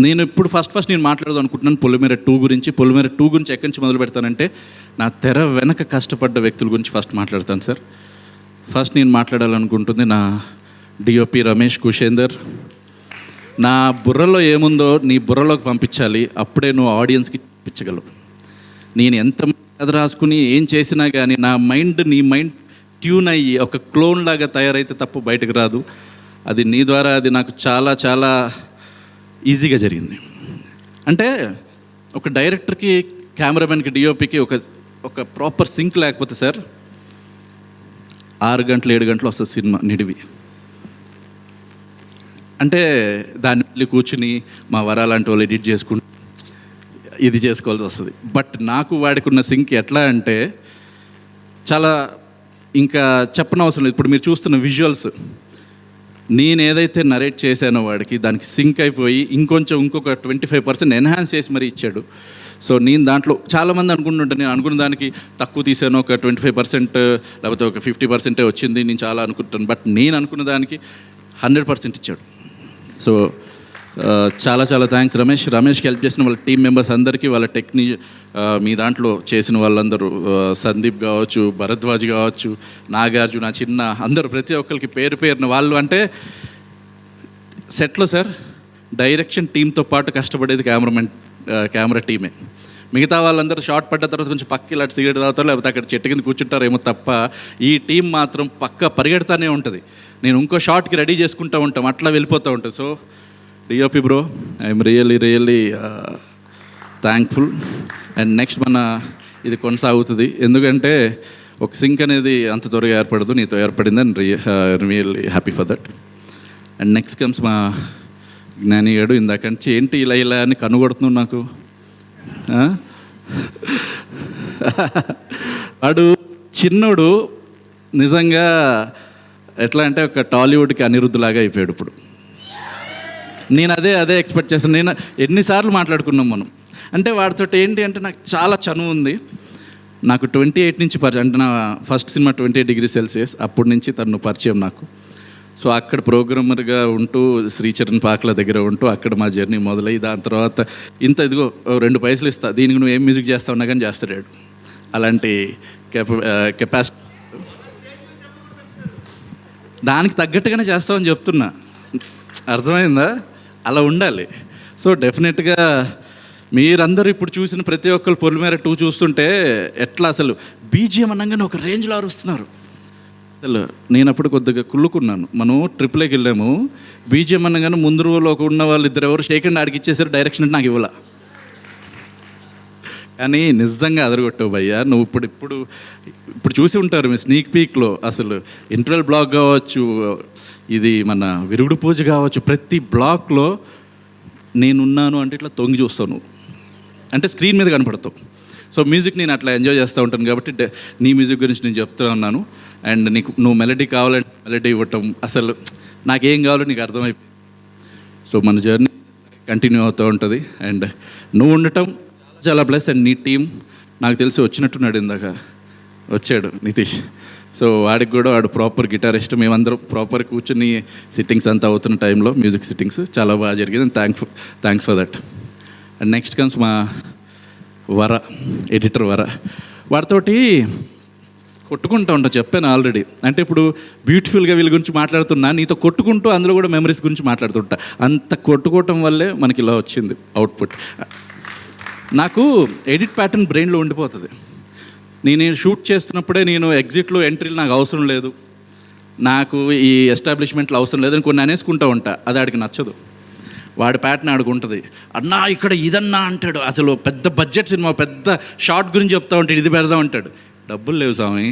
నేను ఇప్పుడు ఫస్ట్ నేను మాట్లాడదాం అనుకుంటున్నాను పొలిమేర 2 గురించి. పొలిమేర 2 గురించి ఎక్కడి నుంచి మొదలు పెడతానంటే, నా తెర వెనక కష్టపడ్డ వ్యక్తుల గురించి ఫస్ట్ మాట్లాడతాను సార్. ఫస్ట్ నేను మాట్లాడాలనుకుంటుంది నా డిఓపి రమేష్ కుషేందర్. నా బుర్రలో ఏముందో నీ బుర్రలోకి పంపించాలి, అప్పుడే నువ్వు ఆడియన్స్కి ఇప్పించగలవు. నేను ఎంత కథ రాసుకుని ఏం చేసినా కానీ నీ మైండ్ ట్యూన్ అయ్యి ఒక క్లోన్ లాగా తయారైతే తప్ప బయటకు రాదు. అది నీ ద్వారా అది నాకు చాలా ఈజీగా జరిగింది. అంటే ఒక డైరెక్టర్కి, కెమెరామెన్కి, డిఓపికి ఒక ప్రాపర్ సింక్ లేకపోతే సార్ 6 గంటలు 7 గంటలు వస్తుంది సినిమా నిడివి. అంటే దాన్ని వెళ్ళి కూర్చుని మా వరాలాంటి వాళ్ళు ఎడిట్ చేసుకుంటూ ఇది చేసుకోవాల్సి వస్తుంది. బట్ నాకు వాడికున్న సింక్ ఎట్లా అంటే చాలా ఇంకా చెప్పనవసరం లేదు. ఇప్పుడు మీరు చూస్తున్న విజువల్స్ నేను ఏదైతే నరేట్ చేశానో వాడికి దానికి సింక్ అయిపోయి ఇంకొక 25% ఎన్హాన్స్ చేసి మరీ ఇచ్చాడు. సో నేను దాంట్లో చాలామంది అనుకుంటుంటాను, నేను అనుకున్న దానికి తక్కువ తీసాను, ఒక 25% లేకపోతే ఒక 50% వచ్చింది, నేను చాలా అనుకుంటాను. బట్ నేను అనుకున్న దానికి 100% ఇచ్చాడు. సో చాలా థ్యాంక్స్ రమేష్కి హెల్ప్ చేసిన వాళ్ళ టీం మెంబర్స్ అందరికీ, వాళ్ళ మీ దాంట్లో చేసిన వాళ్ళందరూ, సందీప్ కావచ్చు, భరద్వాజ్ కావచ్చు, నాగార్జున, చిన్న, అందరూ ప్రతి ఒక్కరికి పేరున వాళ్ళు. అంటే సెట్లో సార్ డైరెక్షన్ టీంతో పాటు కష్టపడేది కెమెరా టీమే. మిగతా వాళ్ళందరూ షార్ట్ పడ్డ తర్వాత కొంచెం పక్క ఇలా సిగరెట్ తాగుతారు, లేకపోతే అక్కడ చెట్టు కింద కూర్చుంటారేమో తప్ప ఈ టీం మాత్రం పక్క పరిగెడతానే ఉంటుంది. నేను ఇంకో షార్ట్కి రెడీ చేసుకుంటూ ఉంటాం, అట్లా వెళ్ళిపోతూ ఉంటాం. So DOP bro, I'm really thankful. And next మన ఇది కొనసాగుతుంది, ఎందుకంటే ఒక సింక్ అనేది అంత త్వరగా ఏర్పడదు, నీతో ఏర్పడింది. And really happy for that. And next comes మా జ్ఞాని గారు. ఇందాక నుంచి ఏంటి ఇలా అని కనుగొడుతున్నావు నాకు. వాడు చిన్నోడు నిజంగా ఎట్లా అంటే ఒక టాలీవుడ్కి అనిరుద్ధులాగా అయిపోయాడు ఇప్పుడు. నేను అదే ఎక్స్పెక్ట్ చేస్తాను. నేను ఎన్నిసార్లు మాట్లాడుకున్నాం మనం. అంటే వాడితో ఏంటి అంటే నాకు చాలా చనువు ఉంది. నాకు 28 నుంచి పరిచయం, అంటే నా ఫస్ట్ సినిమా 28 degrees Celsius, అప్పటి నుంచి తను పరిచయం నాకు. సో అక్కడ ప్రోగ్రామర్గా ఉంటూ శ్రీచరణ్ పాకల దగ్గర ఉంటూ అక్కడ మా జర్నీ మొదలై, దాని తర్వాత ఇదిగో 2 పైసలు ఇస్తా, దీనికి నువ్వు ఏం మ్యూజిక్ చేస్తావు ఉన్నా కానీ చేస్తాడు. అలాంటి కెపాసిటీ, దానికి తగ్గట్టుగానే చేస్తామని చెప్తున్నా, అర్థమైందా? అలా ఉండాలి. సో డెఫినెట్గా మీరందరూ ఇప్పుడు చూసిన ప్రతి ఒక్కరు పొలిమేర 2 చూస్తుంటే ఎట్లా అసలు బీజిఎం అనగానే ఒక రేంజ్లో అరుస్తున్నారు. అసలు నేను అప్పుడు కొద్దిగా కుళ్ళుకున్నాను. మనం ట్రిప్లోకి వెళ్ళాము, బీజిఎం అనగానే ముందు రోజులో ఉన్న వాళ్ళు ఇద్దరు ఎవరు షేక్ అండ్ ఆడికి ఇచ్చేసారు, డైరెక్షన్ అంటే నాకు ఇవ్వాల. కానీ నిజంగా అదరగొట్టావు భయ్యా. నువ్వు ఇప్పుడు చూసి ఉంటారు మీ స్నీక్ పీక్లో, అసలు ఇంటర్వెల్ బ్లాక్ కావచ్చు, ఇది మన విరుగుడు పూజ కావచ్చు, ప్రతి బ్లాక్లో నేనున్నాను అంటే ఇట్లా తొంగి చూస్తావు నువ్వు, అంటే స్క్రీన్ మీద కనపడతావు. సో మ్యూజిక్ నేను అట్లా ఎంజాయ్ చేస్తూ ఉంటాను కాబట్టి నీ మ్యూజిక్ గురించి నేను చెప్తూ ఉన్నాను. అండ్ నువ్వు మెలడీ కావాలంటే మెలడీ ఇవ్వటం, అసలు నాకేం కావాలో నీకు అర్థమైపోయింది. సో మన జర్నీ కంటిన్యూ అవుతూ ఉంటుంది. అండ్ నువ్వు ఉండటం చాలా ప్లస్. అండ్ నీ టీం నాకు తెలిసి వచ్చినట్టున్నాడు, ఇందాక వచ్చాడు నితీష్. సో వాడికి కూడా వాడు ప్రాపర్ గిటారిస్ట్. మేమందరం ప్రాపర్ కూర్చుని సిట్టింగ్స్ అంతా అవుతున్న టైంలో మ్యూజిక్ సిట్టింగ్స్ చాలా బాగా జరిగింది. Thanks for that. And next comes మా ఎడిటర్ వర. వాడితోటి కొట్టుకుంటూ ఉంటా, చెప్పాను ఆల్రెడీ. అంటే ఇప్పుడు బ్యూటిఫుల్గా వీళ్ళ గురించి మాట్లాడుతున్నా, నీతో కొట్టుకుంటూ అందులో కూడా మెమరీస్ గురించి మాట్లాడుతుంటా. అంత కొట్టుకోవటం వల్లే మనకి ఇలా వచ్చింది అవుట్పుట్. నాకు ఎడిట్ ప్యాటర్న్ బ్రెయిన్లో ఉండిపోతుంది. నేను షూట్ చేస్తున్నప్పుడే నేను ఎగ్జిట్లో ఎంట్రీలు నాకు అవసరం లేదు, నాకు ఈ ఎస్టాబ్లిష్మెంట్లో అవసరం లేదని కొన్ని అనేసుకుంటూ ఉంటా. అది ఆడికి నచ్చదు. వాడి ప్యాటర్న్ ఆడుకుంటుంది. అన్నా ఇక్కడ ఇదన్నా అంటాడు, అసలు పెద్ద బడ్జెట్ సినిమా పెద్ద షార్ట్ గురించి చెప్తా ఉంటాడు, ఇది పెడదాం అంటాడు. డబ్బులు లేవు స్వామి,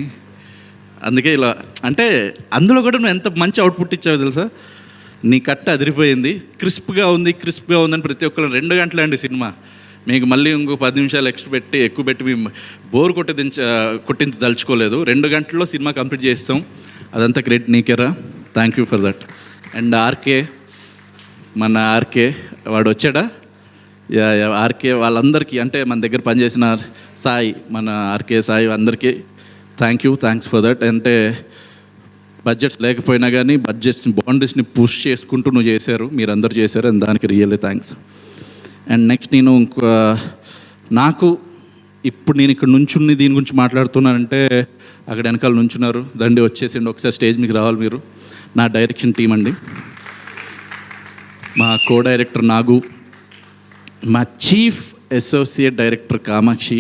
అందుకే ఇలా. అంటే అందులో కూడా నువ్వు ఎంత మంచి అవుట్పుట్ ఇచ్చావు తెలుసా. నీ కట్ట అదిరిపోయింది, క్రిస్ప్గా ఉందని ప్రతి ఒక్కరు 2 గంటలే అండి సినిమా. మీకు మళ్ళీ ఇంకో 10 నిమిషాలు ఎక్కువ పెట్టి మేము బోర్ కొట్టింది తలుచుకోలేదు. 2 గంటల్లో సినిమా కంప్లీట్ చేస్తాం. అదంతా గ్రేట్, నీకేరా. Thank you for that. And మన ఆర్కే వాడు వచ్చాడా? ఆర్కే వాళ్ళందరికీ, అంటే మన దగ్గర పనిచేసిన సాయి, మన ఆర్కే సాయి అందరికీ థ్యాంక్స్ ఫర్ దట్. అంటే బడ్జెట్స్ లేకపోయినా కానీ బడ్జెట్స్ని బౌండరీస్ని పుష్ చేసుకుంటూ నువ్వు చేశారు, మీరందరూ చేశారు. అండ్ దానికి రియల్లీ థ్యాంక్స్. అండ్ నెక్స్ట్ నేను నాకు ఇప్పుడు నేను ఇక్కడ నుంచుని దీని గురించి మాట్లాడుతున్నానంటే అక్కడ వెనకాల నుంచున్నారు, దండి వచ్చేసిండి, ఒకసారి స్టేజ్ మీకు రావాలి మీరు. నా డైరెక్షన్ టీం అండి, మా కో డైరెక్టర్ నాగు, మా chief associate director Kamakshi,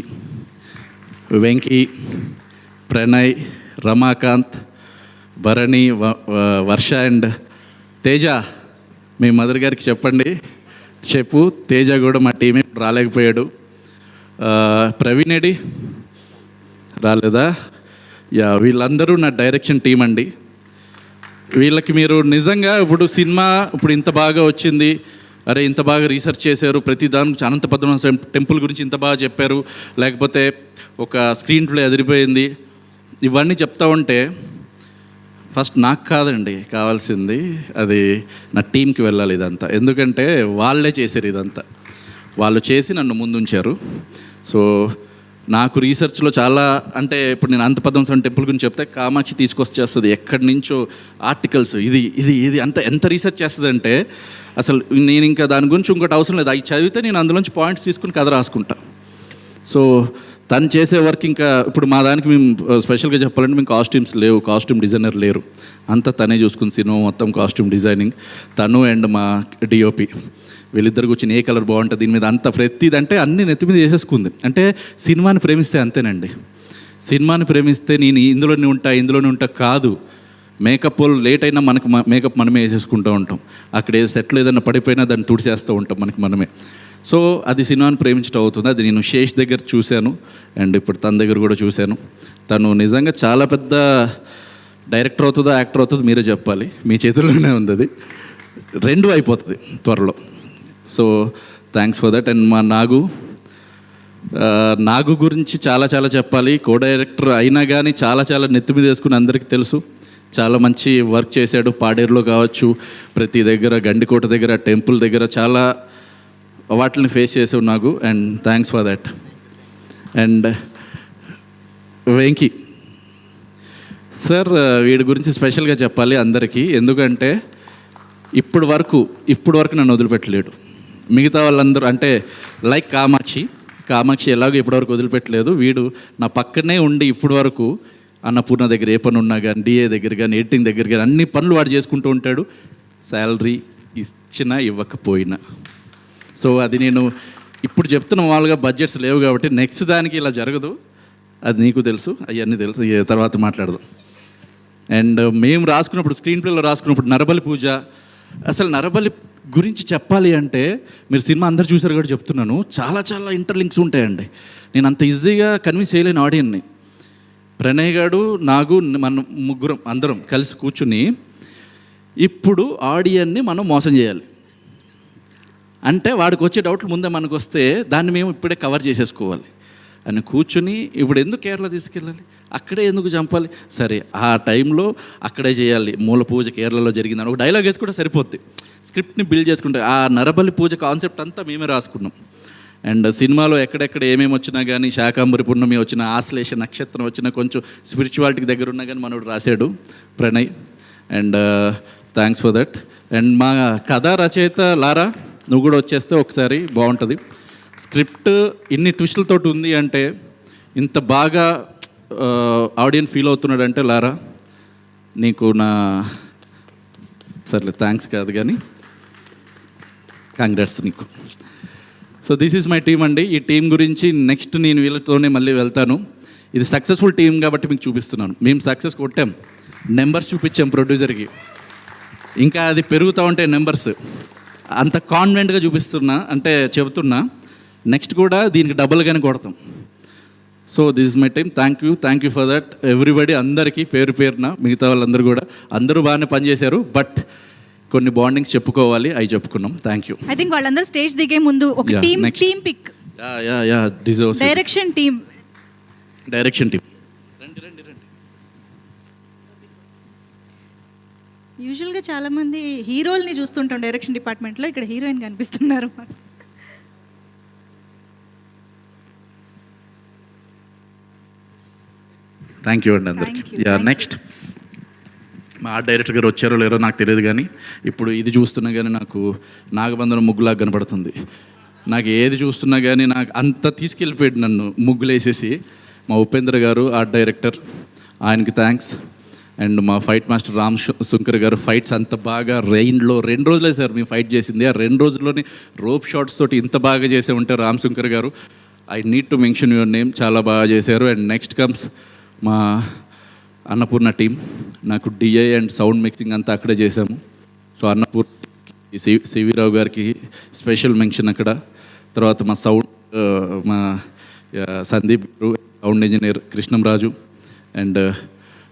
Venky, Pranay, Ramakanth, Bharani, Varsha and Teja. మీ మదర్ గారికి చెప్పు తేజ కూడా మా టీమే రాలేకపోయాడు. ప్రవీణ్ ఏడి రాలేదా? వీళ్ళందరూ నా డైరెక్షన్ టీం అండి. వీళ్ళకి మీరు నిజంగా ఇప్పుడు సినిమా ఇంత బాగా వచ్చింది, అరే ఇంత బాగా రీసెర్చ్ చేశారు, ప్రతి దాని అనంత పద్మనాభ టెంపుల్ గురించి ఇంత బాగా చెప్పారు, లేకపోతే ఒక స్క్రీన్ ప్లే అదిరిపోయింది, ఇవన్నీ చెప్తా ఉంటే ఫస్ట్ నాకు కాదండి కావాల్సింది, అది నా టీంకి వెళ్ళాలి ఇదంతా. ఎందుకంటే వాళ్ళే చేశారు ఇదంతా, వాళ్ళు చేసి నన్ను ముందుంచారు. సో నాకు రీసెర్చ్లో చాలా, అంటే ఇప్పుడు నేను అంతపద్మనాభ టెంపుల్ గురించి చెప్తే కామాక్షి తీసుకొచ్చేస్తుంది ఎక్కడి నుంచో ఆర్టికల్స్, ఇది ఎంత రీసెర్చ్ చేస్తుంది అసలు నేను ఇంకా దాని గురించి ఇంకోటి అవసరం లేదు, అవి చదివితే నేను అందులోంచి పాయింట్స్ తీసుకుని కథ రాసుకుంటా. సో తను చేసే వర్క్ ఇంకా ఇప్పుడు మా దానికి మేము స్పెషల్గా చెప్పాలంటే మేము కాస్ట్యూమ్స్ లేవు, కాస్ట్యూమ్ డిజైనర్ లేరు, అంతా తనే చూసుకుని సినిమా మొత్తం కాస్ట్యూమ్ డిజైనింగ్ తను అండ్ మా డిఓపి వీళ్ళిద్దరు కూర్చొని ఏ కలర్ బాగుంటుంది దీని మీద అంత ప్రతిది, అంటే అన్ని నెత్తి మీద చేసేసుకుంది. అంటే సినిమాని ప్రేమిస్తే అంతేనండి, సినిమాని ప్రేమిస్తే నేను ఇందులోనే ఉంటా కాదు, మేకప్ వాళ్ళు లేట్ అయినా మనకు మేకప్ మనమే వేసేసుకుంటూ ఉంటాం. అక్కడ ఏ సెట్లు ఏదైనా పడిపోయినా దాన్ని తుడిచేస్తూ ఉంటాం మనకి మనమే. సో అది సినిమాని ప్రేమించడం అవుతుంది. అది నేను శేష్ దగ్గర చూశాను అండ్ ఇప్పుడు తన దగ్గర కూడా చూశాను. తను నిజంగా చాలా పెద్ద డైరెక్టర్ అవుతుందో యాక్టర్ అవుతుందో మీరే చెప్పాలి, మీ చేతుల్లోనే ఉంది. అది రెండు అయిపోతుంది త్వరలో. So thanks for that. And మా నాగు గురించి చాలా చాలా చెప్పాలి. కో డైరెక్టర్ అయినా కానీ చాలా చాలా నెత్తి మీద వేసుకుని అందరికీ తెలుసు. చాలా మంచి వర్క్ చేశాడు. పాడేరులో కావచ్చు, ప్రతి దగ్గర, గండికోట దగ్గర, టెంపుల్ దగ్గర చాలా వాటిని ఫేస్ చేసావు Nagu. And thanks for that. And Venky sir, వీడి గురించి స్పెషల్గా చెప్పాలి అందరికీ. ఎందుకంటే ఇప్పుడు వరకు నన్ను వదిలిపెట్టలేడు. మిగతా వాళ్ళందరూ అంటే లైక్ కామాక్షి ఎలాగో ఇప్పటివరకు వదిలిపెట్టలేదు. వీడు నా పక్కనే ఉండి ఇప్పటి వరకు అన్నపూర్ణ దగ్గర ఏ పని ఉన్నా కానీ, డిఏ దగ్గర కానీ, ఎడిటింగ్ దగ్గర కానీ అన్ని పనులు వాడు చేసుకుంటూ ఉంటాడు, శాలరీ ఇచ్చినా ఇవ్వకపోయినా. సో అది నేను ఇప్పుడు చెప్తున్న మామూలుగా బడ్జెట్స్ లేవు కాబట్టి నెక్స్ట్ దానికి ఇలా జరగదు. అది నీకు తెలుసు, అవన్నీ తెలుసు, తర్వాత మాట్లాడదాం. అండ్ మేము రాసుకున్నప్పుడు, స్క్రీన్ ప్లేలో రాసుకున్నప్పుడు నరబలి పూజ, అసలు నరబలి గురించి చెప్పాలి అంటే మీరు సినిమా అందరు చూసారు కూడా చెప్తున్నాను, చాలా చాలా ఇంటర్లింక్స్ ఉంటాయండి. నేను అంత ఈజీగా కన్విన్స్ చేయలేను ఆడియన్ని. ప్రణయ్ గారు, నాగు, మన ముగ్గురం అందరం కలిసి కూర్చుని ఇప్పుడు ఆడియన్ని మనం మోసం చేయాలి అంటే వాడికి వచ్చే డౌట్లు ముందే మనకు వస్తే దాన్ని మేము ఇప్పుడే కవర్ చేసేసుకోవాలి అని కూర్చుని, ఇప్పుడు ఎందుకు కేరళ తీసుకెళ్ళాలి, అక్కడే ఎందుకు చంపాలి, సరే ఆ టైంలో అక్కడే చేయాలి, మూల పూజ కేరళలో జరిగిందని ఒక డైలాగ్ వేసుకుంటే సరిపోద్ది. స్క్రిప్ట్ని బిల్డ్ చేసుకుంటే ఆ నరబలి పూజ కాన్సెప్ట్ అంతా మేమే రాసుకున్నాం. అండ్ సినిమాలో ఎక్కడెక్కడ ఏమేమి వచ్చినా కానీ, శాకాంబరి పున్నమి వచ్చిన, ఆశ్లేష నక్షత్రం వచ్చిన, కొంచెం స్పిరిచువాలిటీకి దగ్గర ఉన్నా కానీ మనోడు రాశాడు Pranay. And thanks for that. And మా కథా రచయిత లారా, నువ్వు కూడా వచ్చేస్తే ఒకసారి బాగుంటుంది. స్క్రిప్ట్ ఇన్ని ట్విస్టులతో ఉంది అంటే, ఇంత బాగా ఆడియన్స్ ఫీల్ అవుతున్నాడంటే లారా నీకు నా సర్లే థ్యాంక్స్ కాదు కానీ కాంగ్రాట్స్ నీకు. So this is my team అండి. ఈ టీం గురించి నెక్స్ట్ నేను వీళ్ళతోనే మళ్ళీ వెళ్తాను. ఇది సక్సెస్ఫుల్ టీం కాబట్టి మీకు చూపిస్తున్నాను. మేము సక్సెస్ కొట్టాం, నెంబర్స్ చూపించాం ప్రొడ్యూసర్కి, ఇంకా అది పెరుగుతూ ఉంటాయి నెంబర్స్. అంత కాన్ఫిడెంట్గా చూపిస్తున్నా, అంటే చెబుతున్నా నెక్స్ట్ కూడా దీనికి డబుల్గానే కొడతాం. So this is my team. Thank you for that everybody. అందరికీ పేరు పేరున, మిగతా వాళ్ళందరూ కూడా అందరూ బాగానే పనిచేశారు. బట్ కొన్ని బాండింగ్స్ చెప్పుకోవాలి, అవి చెప్పుకున్నాం. Thank you. ఐ థింక్ వాళ్ళందరూ స్టేజ్ దిగే ముందు ఒక టీమ్ పిక్, డైరెక్షన్ టీమ్ యూజువల్గా చాలామంది హీరోల్ని చూస్తుంటాం డైరెక్షన్ డిపార్ట్మెంట్లో, ఇక్కడ హీరోయిన్ కనిపిస్తున్నారు. థ్యాంక్ యూ అండి అందరికి. నెక్స్ట్ మా ఆర్ట్ డైరెక్టర్ గారు వచ్చారో లేరో నాకు తెలియదు కానీ ఇప్పుడు ఇది చూస్తున్నా కానీ నాకు నాగబంధన ముగ్గులాగా కనపడుతుంది. నాకు ఏది చూస్తున్నా కానీ నాకు అంత తీసుకెళ్ళిపోయాడు నన్ను ముగ్గులు వేసేసి. మా ఉపేంద్ర గారు ఆర్ట్ డైరెక్టర్, ఆయనకి థ్యాంక్స్. అండ్ మా ఫైట్ మాస్టర్ రామ్ శంకర్ గారు, ఫైట్స్ అంత బాగా రెయిన్లో 2 రోజులే సార్ మేము ఫైట్ చేసింది. ఆ 2 రోజుల్లోనే రోప్ షాట్స్ తోటి ఇంత బాగా చేసే ఉంటే రామ్ శంకర్ గారు, I need to mention your name, చాలా బాగా చేశారు. అండ్ నెక్స్ట్ కమ్స్ మా అన్నపూర్ణ టీం. నాకు డిఐ అండ్ సౌండ్ మిక్సింగ్ అంతా అక్కడే చేశాము. సో అన్నపూర్ణ సివిరావు గారికి స్పెషల్ మెన్షన్ అక్కడ. తర్వాత మా సౌండ్ మా సందీప్ గారు, సౌండ్ ఇంజనీర్ కృష్ణంరాజు, అండ్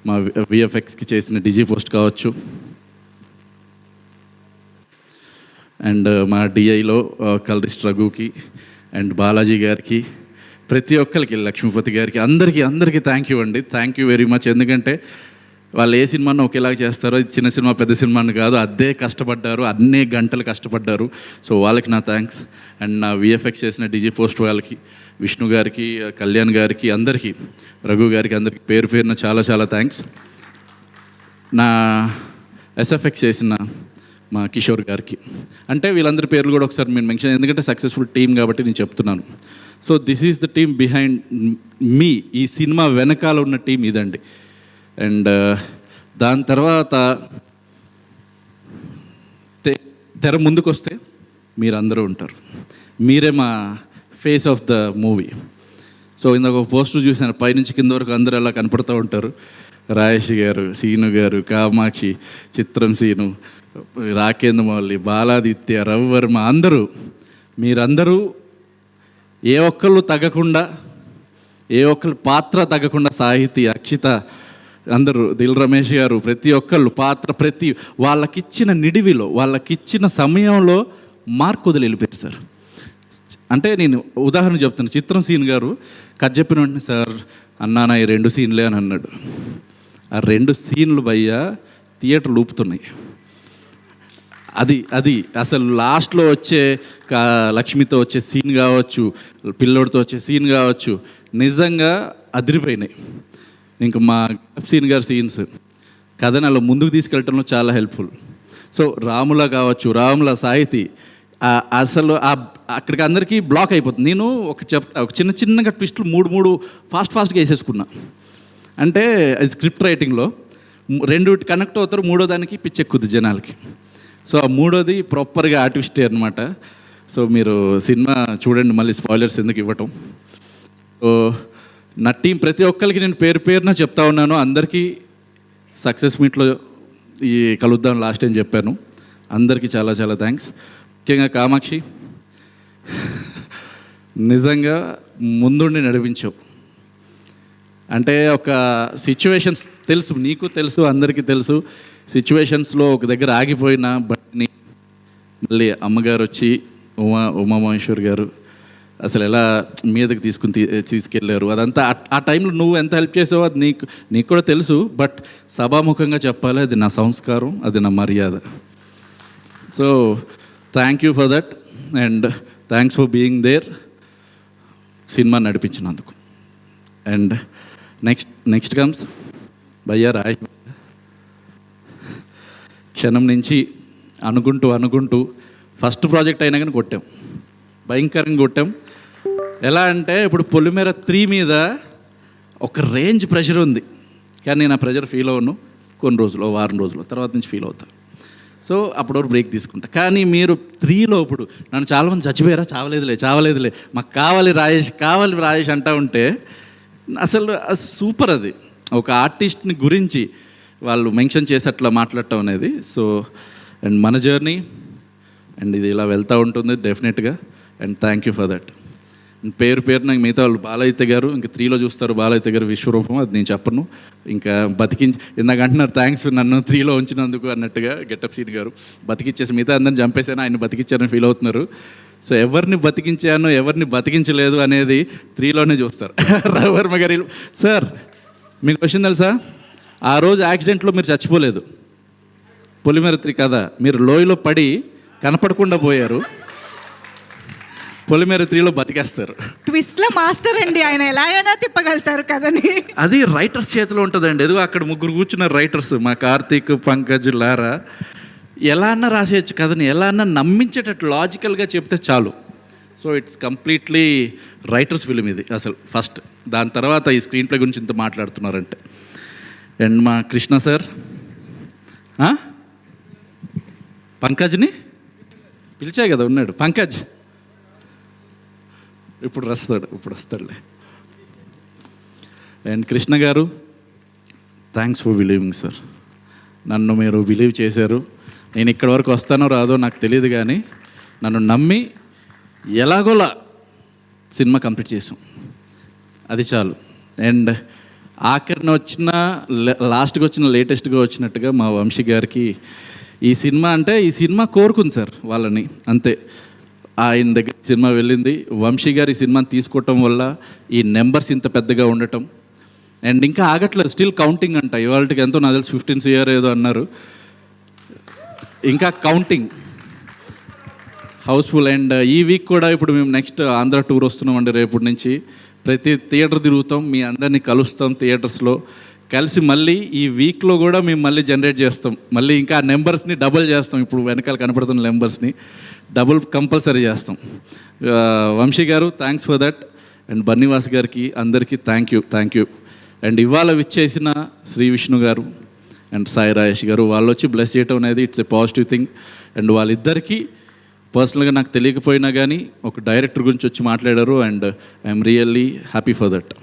మా విఎఫ్ఎక్స్కి చేసిన డిజీ పోస్ట్ కావచ్చు, అండ్ మా డిఐలో కలరిస్ట్ రఘుకి అండ్ బాలాజీ గారికి, ప్రతి ఒక్కరికి, లక్ష్మీపతి గారికి, అందరికీ థ్యాంక్ యూ అండి. Thank you very much. ఎందుకంటే వాళ్ళు ఏ సినిమాను ఒకేలాగా చేస్తారో, ఇది చిన్న సినిమా పెద్ద సినిమాని కాదు, అదే కష్టపడ్డారు, అన్నే గంటలు కష్టపడ్డారు. సో వాళ్ళకి నా థ్యాంక్స్. అండ్ నా విఎఫ్ఎక్స్ చేసిన డిజీ పోస్ట్ వాళ్ళకి, విష్ణు గారికి, కళ్యాణ్ గారికి, అందరికీ, రఘు గారికి, అందరికీ పేరు పేరున చాలా చాలా థ్యాంక్స్. నా ఎస్ఎఫ్ఎక్స్ చేసిన మా కిషోర్ గారికి, అంటే వీళ్ళందరి పేర్లు కూడా ఒకసారి నేను మెన్షన్, ఎందుకంటే సక్సెస్ఫుల్ టీం కాబట్టి నేను చెప్తున్నాను. So this is the team behind me. ఈ సినిమా వెనకాల ఉన్న టీం ఇదండి. అండ్ దాని తర్వాత తెర ముందుకు వస్తే మీరందరూ ఉంటారు, మీరే మా face of the movie. So ఇందాక ఒక పోస్టర్ చూసాను, పైనుంచి కింద వరకు అందరూ అలా కనపడుతూ ఉంటారు. రాజేష్ గారు, సీను గారు, కామాక్షి, చిత్రం సీను, రాకేంద్ర మౌళి, బాలాదిత్య, రవివర్మ, మీరందరూ ఏ ఒక్కళ్ళు తగ్గకుండా, ఏ ఒక్కరు పాత్ర తగ్గకుండా, సాహితీ, అక్షిత, అందరూ, దిల్ రమేష్ గారు, ప్రతి ఒక్కళ్ళు పాత్ర, వాళ్ళకిచ్చిన నిడివిలో, వాళ్ళకిచ్చిన సమయంలో మార్క్ వదిలి వెళ్ళిపోయారు సార్. అంటే నేను ఉదాహరణ చెప్తాను. చిత్రం సీన్ గారు కథ చెప్పిన వెంటనే, సార్ అన్నానా ఈ 2 సీన్లే అని అన్నాడు. ఆ 2 సీన్లు భయ్యా థియేటర్లు ఊపుతున్నాయి. అది అసలు లాస్ట్లో వచ్చే లక్ష్మితో వచ్చే సీన్ కావచ్చు, పిల్లోడితో వచ్చే సీన్ కావచ్చు, నిజంగా అదిరిపోయినాయి. ఇంకా మా సీన్ గారి సీన్స్ కథని అలా ముందుకు తీసుకెళ్ళటంలో చాలా హెల్ప్ఫుల్. సో రాములా కావచ్చు, రాముల సాహితీ, అసలు అక్కడికి అందరికీ బ్లాక్ అయిపోతుంది. నేను ఒక చిన్నగా ట్విస్టులు 3 ఫాస్ట్గా వేసేసుకున్నా. అంటే అది స్క్రిప్ట్ రైటింగ్లో 2 కనెక్ట్ అవుతారు, 3వ దానికి పిచ్చెక్కుద్ది జనాలకి. సో ఆ 3వది ప్రాపర్గా ఆ ట్విస్టే అనమాట. సో మీరు సినిమా చూడండి, మళ్ళీ స్పాయిలర్స్ ఎందుకు ఇవ్వటం. సో నా టీం ప్రతి ఒక్కరికి నేను పేరున చెప్తా ఉన్నాను. అందరికీ సక్సెస్ మీట్లో ఈ కలుద్దాం లాస్ట్ టైం చెప్పాను. అందరికీ చాలా చాలా థ్యాంక్స్. ముఖ్యంగా కామాక్షి, నిజంగా ముందుండి నడిపించావు. అంటే ఒక సిచ్యువేషన్స్ తెలుసు, నీకు తెలుసు, అందరికీ తెలుసు. సిచ్యువేషన్స్లో ఒక దగ్గర ఆగిపోయిన బట్ని మళ్ళీ అమ్మగారు వచ్చి ఉమామహేశ్వర్ గారు అసలు ఎలా మీదకి తీసుకెళ్ళారు. అదంతా ఆ టైంలో నువ్వు ఎంత హెల్ప్ చేసావో అది నీకు కూడా తెలుసు. బట్ సభాముఖంగా చెప్పాలి, అది నా సంస్కారం, అది నా మర్యాద. So thank you for that and thanks for being there, cinema నడిపించినందుకు. అండ్ నెక్స్ట్ కమ్స్ భయ్యా రాజ్. క్షణం నుంచి అనుకుంటూ ఫస్ట్ ప్రాజెక్ట్ అయినా కానీ కొట్టాం, భయంకరంగా కొట్టాం. ఎలా అంటే ఇప్పుడు పొలిమేర 3 మీద ఒక రేంజ్ ప్రెషర్ ఉంది, కానీ నేను ఆ ప్రెషర్ ఫీల్ అవ్వను. కొన్ని రోజులు, వారం రోజులు తర్వాత నుంచి ఫీల్ అవుతాను. సో అప్పుడు బ్రేక్ తీసుకుంటా. కానీ మీరు 3లో ఇప్పుడు నన్ను చాలామంది చచ్చిపోయారా, చావలేదులే మాకు కావాలి రాజేష్ అంటూ ఉంటే అసలు సూపర్. అది ఒక ఆర్టిస్ట్ని గురించి వాళ్ళు మెన్షన్ చేసి అట్లా మాట్లాడటం అనేది. సో అండ్ మన జర్నీ అండ్ ఇది ఇలా వెళ్తూ ఉంటుంది డెఫినెట్గా. And thank you for that. పేరు నాకు మిగతా వాళ్ళు బాలయ్య గారు ఇంకా 3లో చూస్తారు, బాలయ్య గారు విశ్వరూపం, అది నేను చెప్పను. ఇంకా ఇందాక అంటున్నారు థ్యాంక్స్ నన్ను 3లో ఉంచినందుకు అన్నట్టుగా. గెటప్ సీన్ గారు బతికిచ్చేసి మిగతా అందరిని చంపేశాను, ఆయన బతికిచ్చారని ఫీల్ అవుతున్నారు. సో ఎవరిని బతికించాను, ఎవరిని బతికించలేదు అనేది 3లోనే చూస్తారు. రవివర్మ గారు సార్ మీకు క్వశ్చన్ తెలుసా, ఆ రోజు యాక్సిడెంట్లో మీరు చచ్చిపోలేదు. పొలిమేర 3 కదా, మీరు లోయలో పడి కనపడకుండా పోయారు. పొలిమేర 3లో బతికేస్తారు. ట్విస్ట్ల మాస్టర్ అండి ఆయన, ఎలాగైనా తిప్పగలుగుతారు కదని. అది రైటర్స్ చేతిలో ఉంటుందండి. ఎదుగు అక్కడ 3 కూర్చున్నారు రైటర్స్, మా కార్తీక్, పంకజ్, లారా. ఎలా అన్నా రాసేయచ్చు కథని, ఎలా అన్నా నమ్మించేటట్టు లాజికల్గా చెప్తే చాలు. So it's completely writers film ఇది అసలు ఫస్ట్. దాని తర్వాత ఈ స్క్రీన్ ప్లే గురించి ఇంత మాట్లాడుతున్నారంటే. అండ్ మా కృష్ణ సార్, పంకజ్ని పిలిచా కదా, ఉన్నాడు పంకజ్, ఇప్పుడు వస్తాడులే. అండ్ కృష్ణ గారు, థ్యాంక్స్ ఫర్ బిలీవింగ్ సార్. నన్ను మీరు బిలీవ్ చేశారు. నేను ఇక్కడి వరకు వస్తానో రాదో నాకు తెలియదు, కానీ నన్ను నమ్మి ఎలాగోలా సినిమా కంప్లీట్ చేసాం, అది చాలు. అండ్ ఆఖరిన లాస్ట్గా వచ్చిన లేటెస్ట్గా వచ్చినట్టుగా మా వంశీ గారికి ఈ సినిమా కోరుకుంది సార్ వాళ్ళని, అంతే. ఆయన దగ్గర సినిమా వెళ్ళింది. వంశీ గారి సినిమాని తీసుకోవటం వల్ల ఈ నెంబర్స్ ఇంత పెద్దగా ఉండటం. అండ్ ఇంకా ఆగట్లేదు, స్టిల్ కౌంటింగ్ అంట. ఇవాళకి ఎంతో నాకు తెలిసి 15 CR ఏదో అన్నారు, ఇంకా కౌంటింగ్, హౌస్ఫుల్. అండ్ ఈ వీక్ కూడా ఇప్పుడు మేము నెక్స్ట్ ఆంధ్ర టూర్ వస్తున్నామండి. రేపటి నుంచి ప్రతి థియేటర్ తిరుగుతాం, మీ అందరినీ కలుస్తాం థియేటర్స్లో. కలిసి మళ్ళీ ఈ వీక్లో కూడా మేము మళ్ళీ జనరేట్ చేస్తాం, మళ్ళీ ఇంకా ఆ నెంబర్స్ని డబుల్ చేస్తాం. ఇప్పుడు వెనకాల కనపడుతున్న నెంబర్స్ని డబుల్ కంపల్సరీ చేస్తాం. వంశీ గారు thanks for that. And Bunny Vas గారికి అందరికీ థ్యాంక్ యూ. అండ్ ఇవాళ విచ్చేసిన శ్రీ విష్ణు గారు అండ్ సాయి రాజేష్ గారు, వాళ్ళు వచ్చి బ్లెస్ చేయటం అనేది it's a positive thing. And వాళ్ళిద్దరికీ పర్సనల్గా నాకు తెలియకపోయినా కానీ ఒక డైరెక్టర్ గురించి వచ్చి మాట్లాడారు. And I'm really happy for that.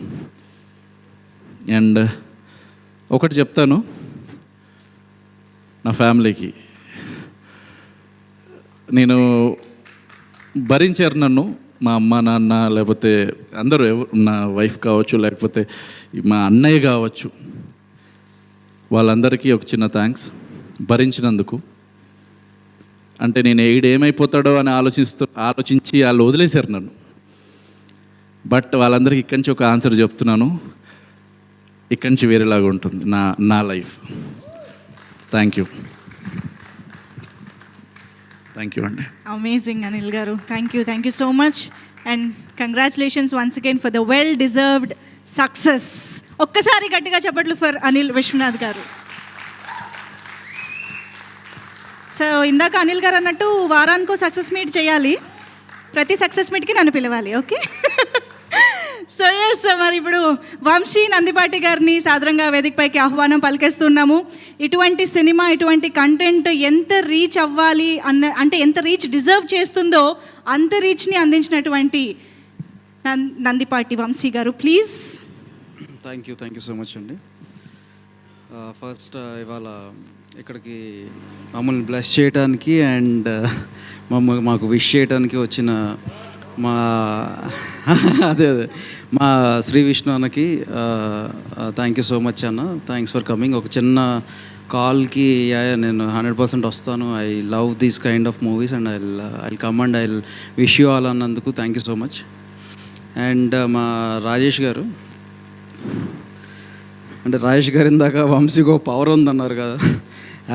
And ఒకటి చెప్తాను నా ఫ్యామిలీకి, నేను భరించారు నన్ను, మా అమ్మ నాన్న లేకపోతే అందరూ నా వైఫ్ కావచ్చు లేకపోతే మా అన్నయ్య కావచ్చు, వాళ్ళందరికీ ఒక చిన్న థ్యాంక్స్ భరించినందుకు. అంటే నేను ఏమైపోతాడో అని ఆలోచించి వాళ్ళు వదిలేశారు నన్ను. బట్ వాళ్ళందరికీ ఇక్కడి నుంచి ఒక ఆన్సర్ చెప్తున్నాను, ఇక్కడి నుంచి వేరేలాగా ఉంటుంది నా లైఫ్. థ్యాంక్ యూ అండి. అమేజింగ్ అనిల్ గారు, thank you so much and congratulations once again for the well deserved success. ఒక్కసారి గట్టిగా చెప్పట్లు ఫర్ అనిల్ విశ్వనాథ్ గారు. సో ఇందాక అనిల్ గారు అన్నట్టు వారానికో సక్సెస్ మీట్ చేయాలి, ప్రతి సక్సెస్ మీట్కి నన్ను పిలవాలి, ఓకే? సో ఎస్, మరి ఇప్పుడు వంశీ నందిపాటి గారిని సాదరంగా వేదికపైకి ఆహ్వానం పలికేస్తున్నాము. ఇటువంటి సినిమా, ఇటువంటి కంటెంట్ ఎంత రీచ్ అవ్వాలి అంటే ఎంత రీచ్ డిజర్వ్ చేస్తుందో అంత రీచ్ని అందించినటువంటి నందిపాటి వంశీ గారు, please. Thank you so much అండి. ఫస్ట్ ఇవాళ ఇక్కడికి మమ్మల్ని బ్లెస్ చేయడానికి అండ్ మాకు విష్ చేయడానికి వచ్చిన మా శ్రీ విష్ణు అన్నకి థ్యాంక్ యూ సో మచ్ అన్న. Thanks for coming. ఒక చిన్న కాల్కి నేను 100% వస్తాను. I love these kind of movies and I come and I wish you all అన్నందుకు thank you so much. And మా రాజేష్ గారు, అంటే రాజేష్ గారు ఇందాక వంశీకి ఒక పవర్ ఉందన్నారు కదా,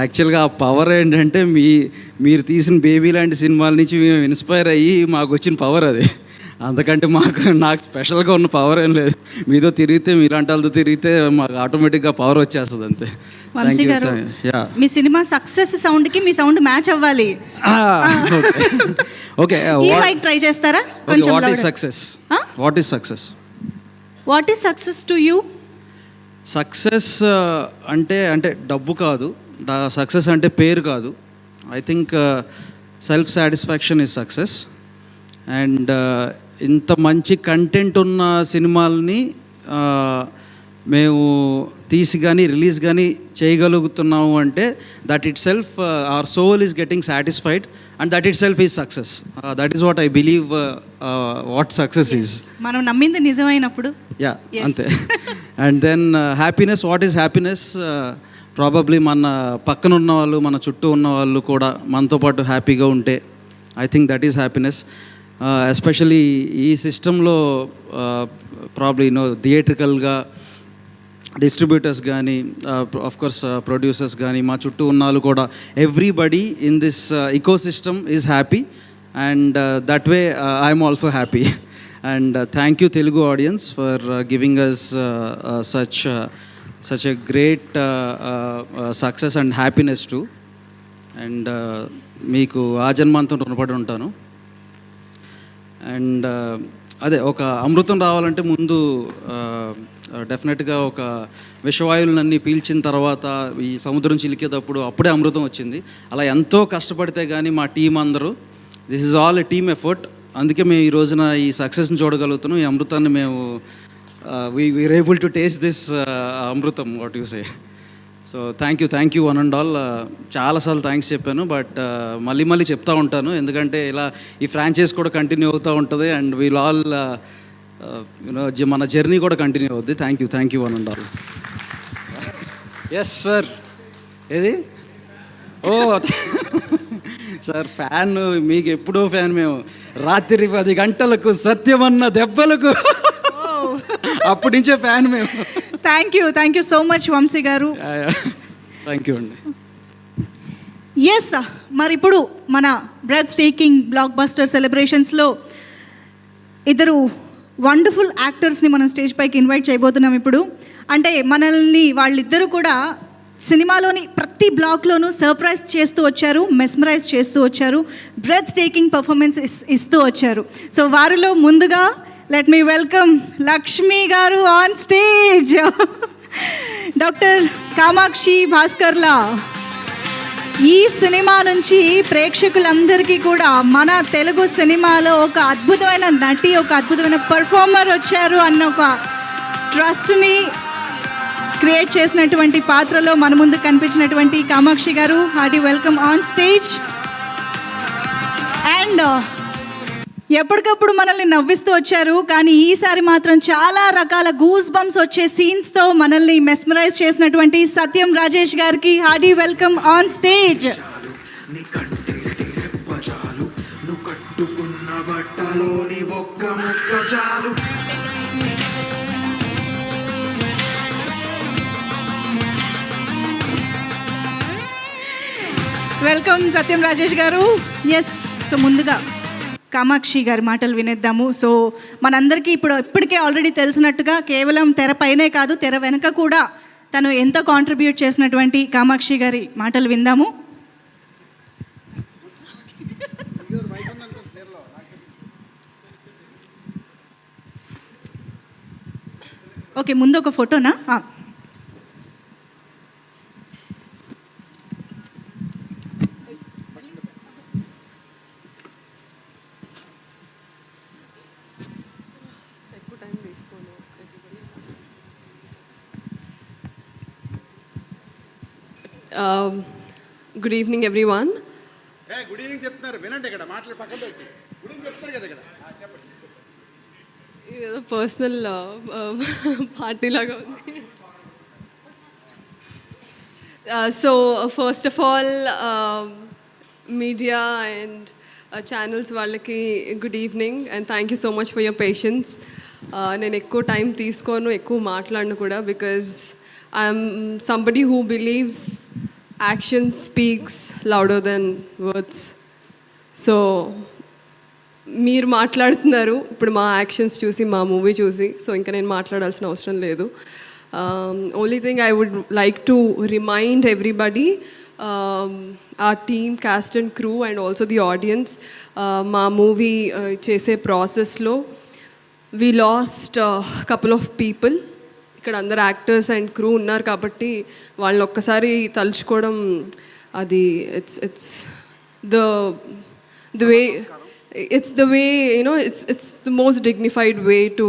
యాక్చువల్గా ఆ పవర్ ఏంటంటే మీరు తీసిన బేబీ లాంటి సినిమాల నుంచి మేము ఇన్స్పైర్ అయ్యి మాకు వచ్చిన పవర్ అది. అందుకంటే నాకు స్పెషల్గా ఉన్న పవర్ ఏం లేదు. మీతో తిరిగితే, మీలాంటి వాళ్ళతో తిరిగితే మాకు ఆటోమేటిక్గా పవర్ వచ్చేస్తుంది అంతే. వంశీ గారు, మీ సినిమా సక్సెస్ సౌండ్కి మీ సౌండ్ మ్యాచ్ అవ్వాలి. ఓకే, ట్రై చేస్తారా? What is success? What is success to you? Success అంటే డబ్బు కాదు, సక్సెస్ అంటే పేరు కాదు. I think self satisfaction is success. And ఇంత మంచి కంటెంట్ ఉన్న సినిమాలని మేము తీసి కానీ రిలీజ్ కానీ చేయగలుగుతున్నాము అంటే that itself our soul is getting satisfied and that itself is success. That is what I believe what success is. మనం నమ్మింది నిజమైనప్పుడు, యా అంతే. And then happiness, what is happiness? Probably మన పక్కన ఉన్న వాళ్ళు, మన చుట్టూ ఉన్న వాళ్ళు కూడా మనతో పాటు హ్యాపీగా ఉంటే I think that is happiness. Especially ఈ సిస్టంలో ప్రాబ్లీ థియేట్రికల్గా డిస్ట్రిబ్యూటర్స్ కానీ ఆఫ్కోర్స్ ప్రొడ్యూసర్స్ కానీ మా చుట్టూ ఉన్న వాళ్ళు కూడా everybody in this ecosystem is happy and that way I'm also happy. And thank you Telugu audience for giving us such a great success and happiness too. And మీకు ఆ జన్మాంతం రుణపడి ఉంటాను. అండ్ అదే ఒక అమృతం రావాలంటే ముందు డెఫినెట్గా ఒక విషవాయువులన్నీ పీల్చిన తర్వాత ఈ సముద్రం చిలికేటప్పుడు అప్పుడే అమృతం వచ్చింది. అలా ఎంతో కష్టపడితే కానీ మా టీం అందరూ, this is all a team effort. అందుకే మేము ఈ రోజున ఈ సక్సెస్ని చూడగలుగుతున్నాం. ఈ అమృతాన్ని మేము we're able to taste this amrutam, what you say. So thank you one and all. చాలాసార్లు థ్యాంక్స్ చెప్పాను, బట్ మళ్ళీ చెప్తూ ఉంటాను, ఎందుకంటే ఇలా ఈ ఫ్రాంచైజ్ కూడా కంటిన్యూ అవుతూ ఉంటుంది అండ్ వీల్ ఆల్ మన జర్నీ కూడా కంటిన్యూ అవుద్ది. Thank you one and all. Yes sir, ఏది సార్ ఫ్యాన్, మీకు ఎప్పుడో ఫ్యాన్ మేము. రాత్రి 10 గంటలకు సత్యమన్న దెబ్బలకు అప్పటి నుంచే ఫ్యాన్ మేము. Thank you so much Vamsi గారు. థ్యాంక్ యూ అండి. ఎస్, మరి ఇప్పుడు మన బ్రెత్ టేకింగ్ బ్లాక్ బస్టర్ సెలబ్రేషన్స్లో ఇద్దరు వండర్ఫుల్ యాక్టర్స్ని మనం స్టేజ్ పైకి ఇన్వైట్ చేయబోతున్నాం ఇప్పుడు. అంటే మనల్ని వాళ్ళిద్దరూ కూడా సినిమాలోని ప్రతి బ్లాక్లోనూ సర్ప్రైజ్ చేస్తూ వచ్చారు, మెస్మరైజ్ చేస్తూ వచ్చారు, బ్రెత్ టేకింగ్ పర్ఫార్మెన్స్ ఇస్తూ వచ్చారు. సో వారిలో ముందుగా లెట్ మీ వెల్కమ్ లక్ష్మి గారు on stage. Doctor Kamakshi Bhaskarla ఈ సినిమా నుంచి ప్రేక్షకులందరికీ కూడా మన తెలుగు సినిమాలో ఒక అద్భుతమైన నటి, ఒక అద్భుతమైన పర్ఫార్మర్ వచ్చారు అన్న ఒక ట్రస్ట్ని క్రియేట్ చేసినటువంటి పాత్రలో మన ముందు కనిపించినటువంటి కామాక్షి గారు, hearty welcome on stage. And ఎప్పటికప్పుడు మనల్ని నవ్విస్తూ వచ్చారు, కానీ ఈసారి మాత్రం చాలా రకాల గూస్ బంప్స్ వచ్చే సీన్స్తో మనల్ని మెస్మరైజ్ చేసినటువంటి సత్యం రాజేష్ గారికి హార్టీ వెల్కమ్ ఆన్ స్టేజ్. నీ కంటి రెప్ప చాలు, నువ్వు కట్టుకున్న బట్టలోని ఒక్క ముక్క చాలు. వెల్కమ్ సత్యం రాజేష్ గారు. ఎస్, సో ముందుగా కామాక్షి గారి మాటలు వినేద్దాము. సో మనందరికీ ఇప్పటికే ఆల్రెడీ తెలిసినట్టుగా కేవలం తెర పైనే కాదు, తెర వెనుక కూడా తను ఎంతో కాంట్రిబ్యూట్ చేసినటువంటి కామాక్షి గారి మాటలు విందాము. ఓకే, ముందు ఒక ఫోటోనా? Good evening, everyone. Good evening చెప్తున్నారు, వినండి. ఇక్కడ మాటలు పక్కన పెట్టి గుడ్ ఈవినింగ్ చెప్తారు కదా ఇక్కడ. ఏదో పర్సనల్ పార్టీ లాగా ఉంది. So first of all media and channels వాళ్ళకి good evening and thank you so much for your patience. నేను ఎక్కువ టైం తీసుకోను, ఎక్కువ మాట్లాడను కూడా, because I'm somebody who believes action speaks louder than words. So మీరు మాట్లాడుతున్నారు ఇప్పుడు మా యాక్షన్స్ చూసి, మా మూవీ చూసి, సో ఇంకా నేను మాట్లాడాల్సిన అవసరం లేదు. Only thing I would like to remind everybody, our team, cast and crew and also the audience, మా మూవీ చేసే ప్రాసెస్లో we lost a couple of people. ఇక్కడ అందరు యాక్టర్స్ అండ్ క్రూ ఉన్నారు కాబట్టి వాళ్ళని ఒక్కసారి తలుచుకోవడం, అది it's the way, it's the way, you know, it's the most dignified way to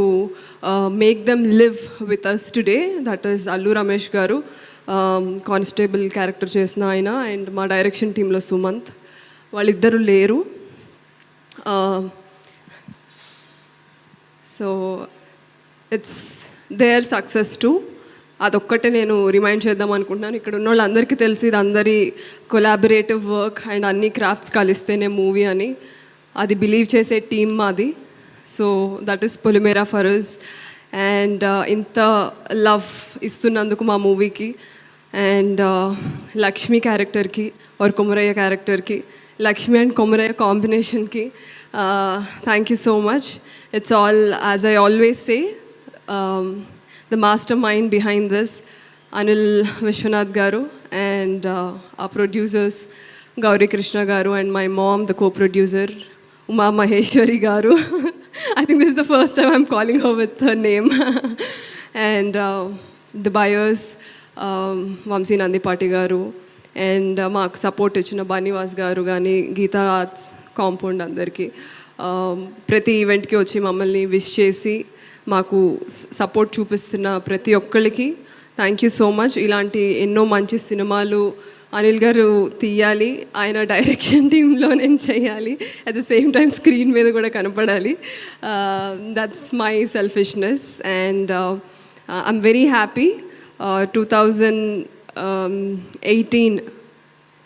make them live with us today. That is Allu Ramesh garu, constable character చేసిన ఆయన, and మా direction టీంలో సుమంత్, వాళ్ళిద్దరూ లేరు. So it's their success to, అదొక్కటే నేను remind చేద్దాం అనుకుంటున్నాను. ఇక్కడ ఉన్న వాళ్ళందరికీ తెలుసు ఇది అందరి కొలాబరేటివ్ వర్క్ అండ్ అన్ని క్రాఫ్ట్స్ కలిస్తేనే మూవీ అని. అది బిలీవ్ చేసే టీమ్ మాది. So that is Polimera for us. And ఇంత లవ్ ఇస్తున్నందుకు మా మూవీకి, అండ్ లక్ష్మి క్యారెక్టర్కి और కొమరయ్య క్యారెక్టర్కి, లక్ష్మి అండ్ కొమరయ్య కాంబినేషన్కి thank you so much. It's all, as I always say, the mastermind behind this Anil Vishwanath garu, and our producers Gauri Krishna garu, and my mom, the co-producer Uma Maheshwari garu. I think this is the first time I'm calling her with her name. And the buyers, Vamsi Nandipati garu, and maaku support ichina Banivas garu gaani, Geeta Arts compound అందరికీ, ప్రతి ఈవెంట్కి వచ్చి మమ్మల్ని wish చేసి మాకు support చూపిస్తున్న ప్రతి ఒక్కరికి థ్యాంక్ యూ సో మచ్. ఇలాంటి ఎన్నో మంచి సినిమాలు అనిల్ గారు తీయాలి, ఆయన డైరెక్షన్ టీంలో నేను చేయాలి, at the same time screen మీద కూడా కనపడాలి. That's my selfishness. And I'm very happy. 2018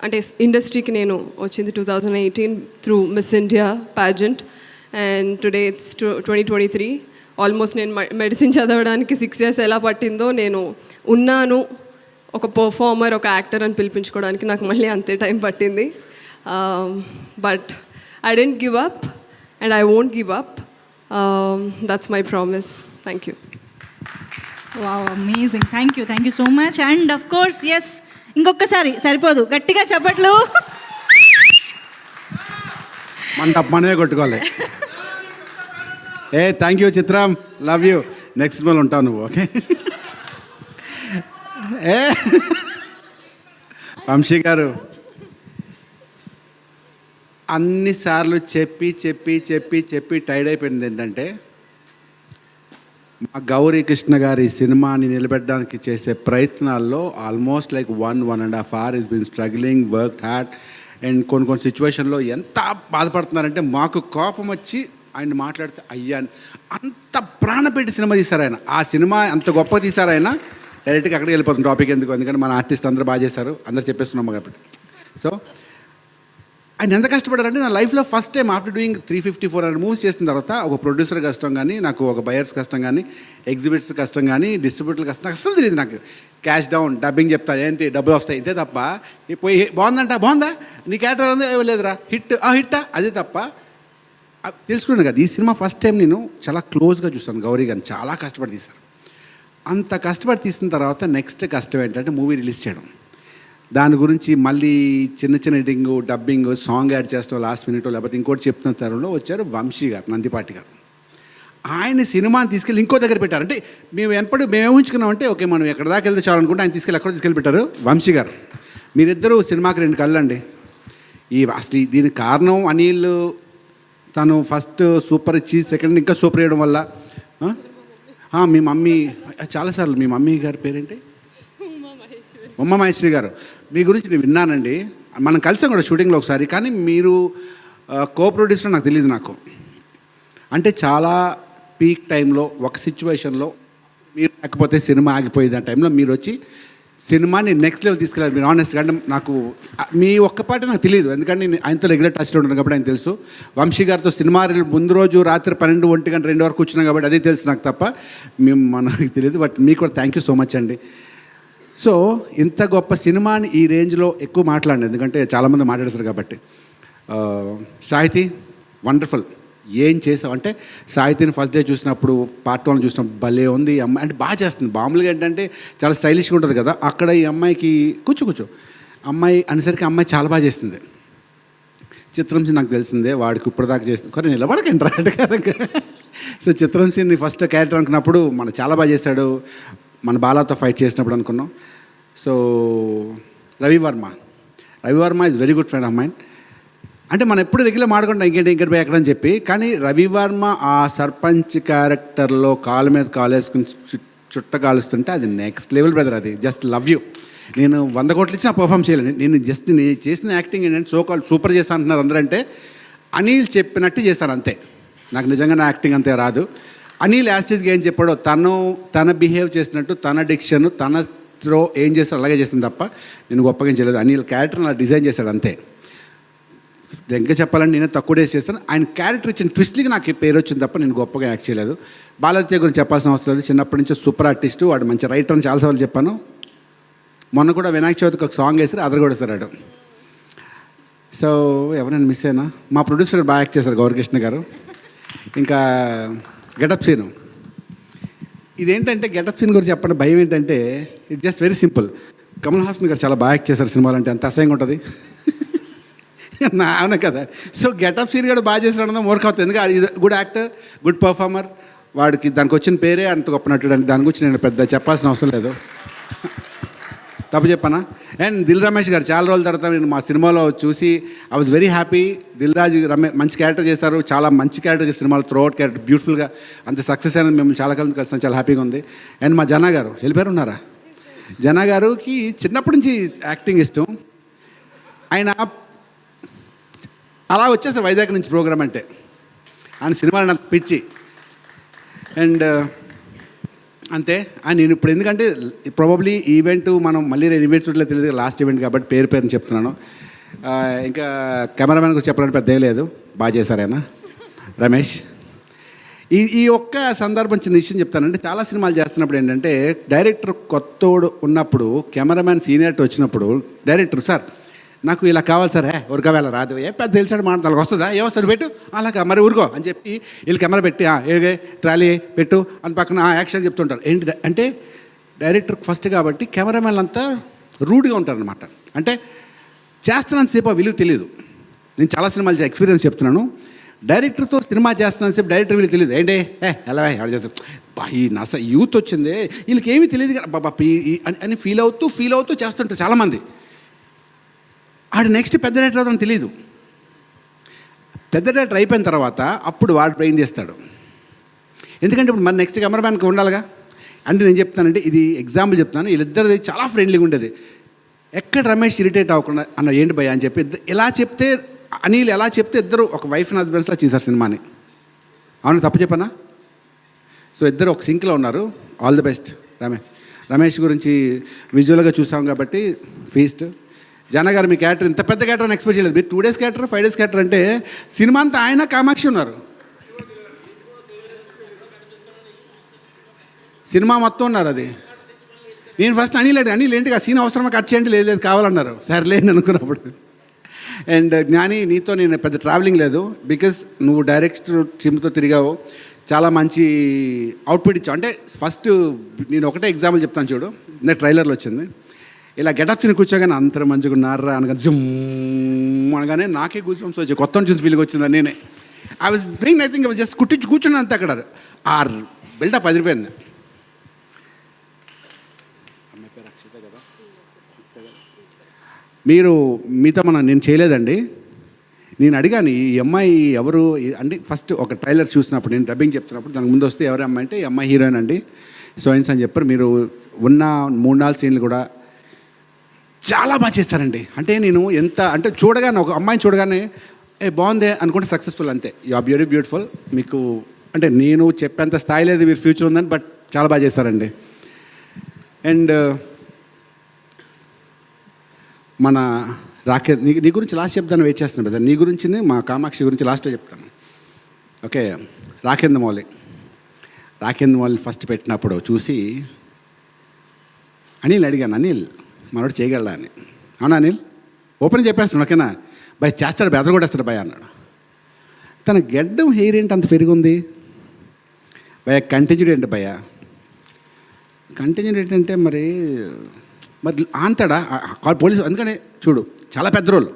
అంటే ఇండస్ట్రీకి నేను వచ్చింది 2018 through miss India pageant, and today it's 2023. Almost నేను మెడిసిన్ చదవడానికి 6 years ఎలా పట్టిందో, నేను ఉన్నాను ఒక పర్ఫార్మర్, ఒక యాక్టర్ అని పిలిపించుకోవడానికి నాకు మళ్ళీ అంతే టైం పట్టింది. But I don't give up and I won't give up. That's my promise. Thank you. Wow, amazing. Thank you so much. And of course yes, ఇంకొకసారి సరిపోదు, గట్టిగా చెప్పట్లు. మనమే కొట్టుకోవాలి. Thank you Chitram, love you. Next సినిమాలో ఉంటావు నువ్వు, ఓకే? వంశీ గారు అన్నిసార్లు చెప్పి చెప్పి చెప్పి చెప్పి టైర్డ్ అయిపోయింది. ఏంటంటే మా గౌరీ కృష్ణ గారి సినిమాని నిలబెట్టడానికి చేసే ప్రయత్నాల్లో almost like 1.5 hours is been struggling, work hard. And కొన్ని సిచ్యువేషన్లో ఎంత బాధపడుతున్నారంటే మాకు కోపం వచ్చి ఆయన మాట్లాడితే అయ్యా అంత ప్రాణపెట్టి సినిమా తీశారు ఆయన. ఆ సినిమా అంత గొప్ప తీశారు ఆయన. డైరెక్ట్గా అక్కడికి వెళ్ళిపోతుంది టాపిక్ ఎందుకు, ఎందుకంటే మన ఆర్టిస్ట్ అందరూ బాగా చేశారు, అందరు చెప్పేస్తున్నాము కాబట్టి. సో ఆయన ఎంత కష్టపడారంటే నా లైఫ్లో first time after doing 350-400 movies చేసిన తర్వాత ఒక ప్రొడ్యూసర్ కష్టం కానీ, నాకు ఒక బయర్స్ కష్టం కానీ, ఎగ్జిబిట్స్ కష్టం కానీ, డిస్ట్రిబ్యూటర్లు కష్టం అస్సలు తెలియదు నాకు. క్యాష్ డౌన్, డబ్బింగ్ చెప్తాను, ఏంటి డబ్బులు వస్తాయి, ఇదే తప్ప పోయి బాగుందా నీ క్యారెక్టర్ ఉందా లేదురా, హిట్టా అదే తప్ప తెలుసుకున్నాను కదా. ఈ సినిమా ఫస్ట్ టైం నేను చాలా క్లోజ్గా చూస్తాను. గౌరీ గారిని చాలా కష్టపడి తీశాను. అంత కష్టపడి తీసిన తర్వాత నెక్స్ట్ కష్టం ఏంటంటే మూవీ రిలీజ్ చేయడం. దాని గురించి మళ్ళీ చిన్న ఎడిటింగ్, డబ్బింగ్, సాంగ్ యాడ్ చేస్తాం లాస్ట్ మినిట్, లేకపోతే ఇంకోటి చెప్తున్న తరంలో వచ్చారు వంశీ గారు, నందిపాటి గారు. ఆయన సినిమాని తీసుకెళ్ళి ఇంకో దగ్గర పెట్టారు. అంటే మేము ఊహించుకున్నామంటే ఓకే మనం ఎక్కడ దాకా వెళ్తే చాలనుకుంటే ఆయన తీసుకెళ్ళి పెట్టారు వంశీ గారు. మీరిద్దరూ సినిమాకి 2 కళ్ళండి. అసలు దీనికి కారణం అనిల్ తను ఫస్ట్ సూపర్ ఇచ్చి సెకండ్ ఇంకా సూపర్ వేయడం వల్ల. మీ మమ్మీ చాలాసార్లు, మీ మమ్మీ గారి పేరేంటి? ఉమా మహేశ్వరి గారు. మీ గురించి నేను విన్నానండి, మనం కలిసాం కూడా షూటింగ్లో ఒకసారి. కానీ మీరు కో ప్రొడ్యూసర్ నాకు తెలియదు. నాకు అంటే చాలా పీక్ టైంలో ఒక సిచ్యువేషన్లో మీరు లేకపోతే సినిమా ఆగిపోయేది. ఆ టైంలో మీరు వచ్చి సినిమాని నెక్స్ట్ లెవెల్ తీసుకెళ్ళారు. మీరు ఆనెస్ట్గా అంటే నాకు మీ ఒక్క పాట నాకు తెలియదు, ఎందుకంటే నేను ఆయనతో రెగ్యులర్ టచ్లో ఉంటాను కాబట్టి ఆయన తెలుసు. వంశీ గారితో సినిమా ముందు రోజు రాత్రి 12, 1 గంట 2 వరకు కూర్చున్నాం కాబట్టి అదే తెలుసు నాకు తప్ప మనకు తెలియదు. బట్ మీకు కూడా థ్యాంక్ యూ సో మచ్ అండి. సో ఇంత గొప్ప సినిమాని ఈ రేంజ్లో ఎక్కువ మాట్లాడండి, ఎందుకంటే చాలామంది మాట్లాడేశారు కాబట్టి. సాహితీ వండర్ఫుల్, ఏం చేసావు అంటే సాహితీని ఫస్ట్ డే చూసినప్పుడు, పార్ట్ 1 చూసినప్పుడు భలే ఉంది ఈ అమ్మాయి అంటే బాగా చేస్తుంది. మామూలుగా ఏంటంటే చాలా స్టైలిష్గా ఉంటుంది కదా, అక్కడ ఈ అమ్మాయికి కూర్చో అమ్మాయి అనేసరికి అమ్మాయి చాలా బాగా చేస్తుంది. చిత్రంసి నాకు తెలిసిందే వాడికి ఇప్పటిదాకా చేస్తుంది, కానీ నిలబడకండి రాడు కదా. సో చిత్రంసిని ఫస్ట్ క్యారెక్టర్ అనుకున్నప్పుడు మనం చాలా బాగా చేశాడు. మన బాలాతో ఫైట్ చేసినప్పుడు అనుకున్నాం. So Ravi Varma is very good friend of mind. అంటే మనం ఎప్పుడు రెగ్యులర్ మాడుకుంటాం ఇంకేంటి పోయి ఎక్కడని చెప్పి, కానీ రవివర్మ ఆ సర్పంచ్ క్యారెక్టర్లో కాలు మీద కాలు వేసుకుని చుట్ట కాలుస్తుంటే అది నెక్స్ట్ లెవెల్ బ్రదర్. అది జస్ట్ లవ్ యూ. నేను 100 కోట్లు ఇచ్చిన పర్ఫామ్ చేయలేను. నేను చేసిన యాక్టింగ్ ఏంటంటే సూపర్ చేశాను అంటున్నారు అందరంటే అనిల్ చెప్పినట్టు చేశాను అంతే. నాకు నిజంగా నా యాక్టింగ్ అంతే రాదు. అనిల్ యాస్టేజ్గా ఏం చెప్పాడో తన బిహేవ్ చేసినట్టు, తన డిక్షన్, తన త్రో ఏం చేస్తాడో అలాగే చేసింది తప్ప నేను గొప్పగా ఏం చేయలేదు. అనిల్ క్యారెక్టర్ అలా డిజైన్ చేశాడు అంతే. ఇంకా చెప్పాలంటే నేనే తక్కువ డేస్ చేస్తాను. ఆయన క్యారెక్టర్ ఇచ్చిన ట్విస్ట్లకి నాకు పేరు వచ్చింది తప్ప నేను గొప్పగా యాక్ట్ చేయలేదు. బాలత్య గురించి చెప్పాల్సిన అవసరం లేదు. చిన్నప్పటి నుంచి సూపర్ ఆర్టిస్టు, వాడు మంచి రైటర్ అని చాలాసార్లు చెప్పాను. మొన్న కూడా వినాయక చవితికి ఒక సాంగ్ వేసారు, అదర్ కూడా వేసాడు. సో ఎవరైనా మిస్ అయినా మా ప్రొడ్యూసర్ బాగా యాక్ట్ చేశారు గౌరకృష్ణ గారు. ఇంకా గెటప్ సీను, ఇదేంటంటే గెటప్ సీన్ గురించి చెప్పండి భయం ఏంటంటే it just very simple. Kamal Haasan గారు చాలా బాగా యాక్ట్ చేశారు సినిమాలు అంటే, అంత అసహ్యంగా ఉంటుంది అవును కదా. సో గెటప్ సీన్ కూడా బాగా చేసిన మోర్క్ అవుతుంది, ఎందుకంటే గుడ్ యాక్టర్, గుడ్ పర్ఫార్మర్. వాడికి దానికి వచ్చిన పేరే అంత గొప్ప నటుడు అని దాని గురించి నేను పెద్ద చెప్పాల్సిన అవసరం లేదు. తప్పు చెప్పానా? అండ్ దిల్ రమేష్ గారు చాలా రోజుల తర్వాత నేను మా సినిమాలో చూసి ఐ వాజ్ వెరీ హ్యాపీ. మంచి క్యారెక్టర్ చేశారు, చాలా మంచి క్యారెక్టర్ చేశారు సినిమాలో. త్రూఅవుట్ క్యారెక్టర్ బ్యూటిఫుల్గా అంత సక్సెస్ అయినది మేము చాలా కాలం కలిసాం, చాలా హ్యాపీగా ఉంది. అండ్ మా జనా గారు వెళ్ళిపోయారు ఉన్నారా? జనా గారికి చిన్నప్పటి నుంచి యాక్టింగ్ ఇష్టం. ఆయన అలా వచ్చేసారు వైజాగ్ నుంచి ప్రోగ్రామ్ అంటే, ఆయన సినిమాలు నాకు పిచ్చి. అండ్ అంతే. అండ్ నేను ఇప్పుడు ఎందుకంటే ప్రాబబ్లీ ఈవెంట్ మనం మళ్ళీ ఈవెంట్స్ చూడలేదు, తెలియదు లాస్ట్ ఈవెంట్ కాబట్టి పేరుని చెప్తున్నాను. ఇంకా కెమెరామెన్ గురించి చెప్పడానికి పెద్ద లేదు, బాగా చేశారు ఆయన రమేష్. ఈ ఒక్క సందర్భం చిన్న విషయం చెప్తానంటే, చాలా సినిమాలు చేస్తున్నప్పుడు ఏంటంటే డైరెక్టర్ కొత్తోడు ఉన్నప్పుడు, కెమెరామెన్ సీనియర్టీ వచ్చినప్పుడు డైరెక్టర్ సార్ నాకు ఇలా కావాలి సార్, ఎవరు కావాలా రాదు, ఏ పెద్ద తెలిసాడు మాట తనకు వస్తుందా, ఏమొస్తాడు పెట్టు అలాగా మరి ఊరుకో అని చెప్పి వీళ్ళు కెమెరా పెట్టి ఏ ట్రాలీ పెట్టు అని పక్కన యాక్షన్ చెప్తుంటారు. ఏంటి అంటే డైరెక్టర్ ఫస్ట్ కాబట్టి కెమెరామెన్ అంతా రూడ్గా ఉంటారనమాట. అంటే చేస్తున్నంతసేపు ఆ విలువ తెలియదు. నేను చాలా సినిమాలు ఎక్స్పీరియన్స్ చెప్తున్నాను. డైరెక్టర్తో సినిమా చేస్తున్నంతసేపు డైరెక్టర్ వీళ్ళు తెలియదు. ఏంటి ఎలా ఎవరు చేస్తాం ఈ నస యూత్ వచ్చిందే వీళ్ళకి ఏమీ తెలియదు కదా బాబా అని ఫీల్ అవుతూ చేస్తుంటారు చాలామంది. ఆడు నెక్స్ట్ పెద్ద డైరెక్టర్ అవుతాను తెలియదు. పెద్ద డైరెక్టర్ అయిపోయిన తర్వాత అప్పుడు వాడు బ్రెయిన్ చేస్తాడు. ఎందుకంటే ఇప్పుడు మన నెక్స్ట్ కెమెరామ్యాన్కి ఉండాలిగా. అంటే నేను చెప్తానంటే ఇది ఎగ్జాంపుల్ చెప్తాను, వీళ్ళిద్దరిది చాలా ఫ్రెండ్లీగా ఉండేది. ఎక్కడ రమేష్ ఇరిటేట్ అవ్వకుండా అన్న ఏంటి భయ్య అని చెప్పి ఎలా చెప్తే అనిల్ ఎలా చెప్తే ఇద్దరు ఒక వైఫ్ అండ్ హస్బెండ్స్లా చేశారు సినిమాని. అవును, తప్పు చెప్పనా? సో ఇద్దరు ఒక సింక్లో ఉన్నారు. ఆల్ ది బెస్ట్ రమేష్ గురించి విజువల్గా చూసాం కాబట్టి ఫీస్ట్. జానా గారు మీ క్యారెక్టర్ ఇంత పెద్ద క్యారెక్టర్ అని ఎక్స్పెక్ట్ చేయలేదు. మీరు 2 days క్యారెక్టర్ 5 days క్యారెక్టర్ అంటే సినిమా అంతా ఆయన కామాక్షి ఉన్నారు, సినిమా మొత్తం ఉన్నారు. అది నేను ఫస్ట్ అనిల్ ఏంటి ఆ సీన్ అవసరమా కట్ చేయండి, లేదు కావాలన్నారు. సర్లేండి అనుకున్నప్పుడు. అండ్ జ్ఞాని నీతో నేను పెద్ద ట్రావెలింగ్ లేదు, బికాస్ నువ్వు డైరెక్ట్ టీమ్తో తిరిగావు, చాలా మంచి అవుట్పుట్ ఇచ్చావు. అంటే ఫస్ట్ నేను ఒకటే ఎగ్జాంపుల్ చెప్తాను చూడు, నేను ట్రైలర్లో వచ్చింది ఇలా గెటప్ తిని కూర్చోగానే అంత మంచిగా ఉన్నారా అనగానే జుమ్ అనగానే నాకే కూర్చొని వచ్చాయి, కొత్త చూసి ఫీల్కి వచ్చింది. నేనే I was doing nothing, I was just కూర్చున్నాను అంతే. అక్కడ ఆ బిల్డప్ అదిరిపోయింది. మీతో నేను చేయలేదండి, నేను అడిగాను ఈ అమ్మాయి ఎవరు అంటే ఫస్ట్ ఒక ట్రైలర్ చూసినప్పుడు నేను డబ్బింగ్ చెప్తున్నప్పుడు దానికి ముందు వస్తే ఎవరు అమ్మాయి అంటే ఈ అమ్మాయి హీరోయిన్ అండి సోయిన్స్ అని చెప్పారు. మీరు ఉన్న 3-4 సీన్లు కూడా చాలా బాగా చేస్తారండి. అంటే నేను ఎంత అంటే చూడగానే ఒక అమ్మాయిని చూడగానే బాగుందే అనుకుంటే సక్సెస్ఫుల్ అంతే. You are beautiful. మీకు అంటే నేను చెప్పేంత స్థాయి లేదు మీరు ఫ్యూచర్ ఉందని, బట్ చాలా బాగా చేస్తారండి. అండ్ మన రాకేష్ నీ గురించి లాస్ట్ చెప్తాను, వెయిట్ చేస్తున్నాను కదా. నీ గురించి మా కామాక్షి గురించి లాస్ట్లో చెప్తాను. ఓకే, రాకేంద్ర మౌలి ఫస్ట్ పెట్టినప్పుడు చూసి అనిల్ అడిగాను, అనిల్ మనోడు చేయగలడా అని. అవునా అనిల్, ఓపెన్ చెప్పేస్తున్నాడు. ఓకేనా భయ్ చేస్తాడు, బెదర కొట్టేస్తాడు భయ అన్నాడు. తన గెడ్డం హెయిర్ ఏంటి అంత పెరిగింది భయ, కంటిన్యూడ్ ఏంటి భయ, కంటిన్యూడ్ ఏంటంటే మరి ఆంతాడా పోలీసు. అందుకనే చూడు చాలా పెద్ద రోల్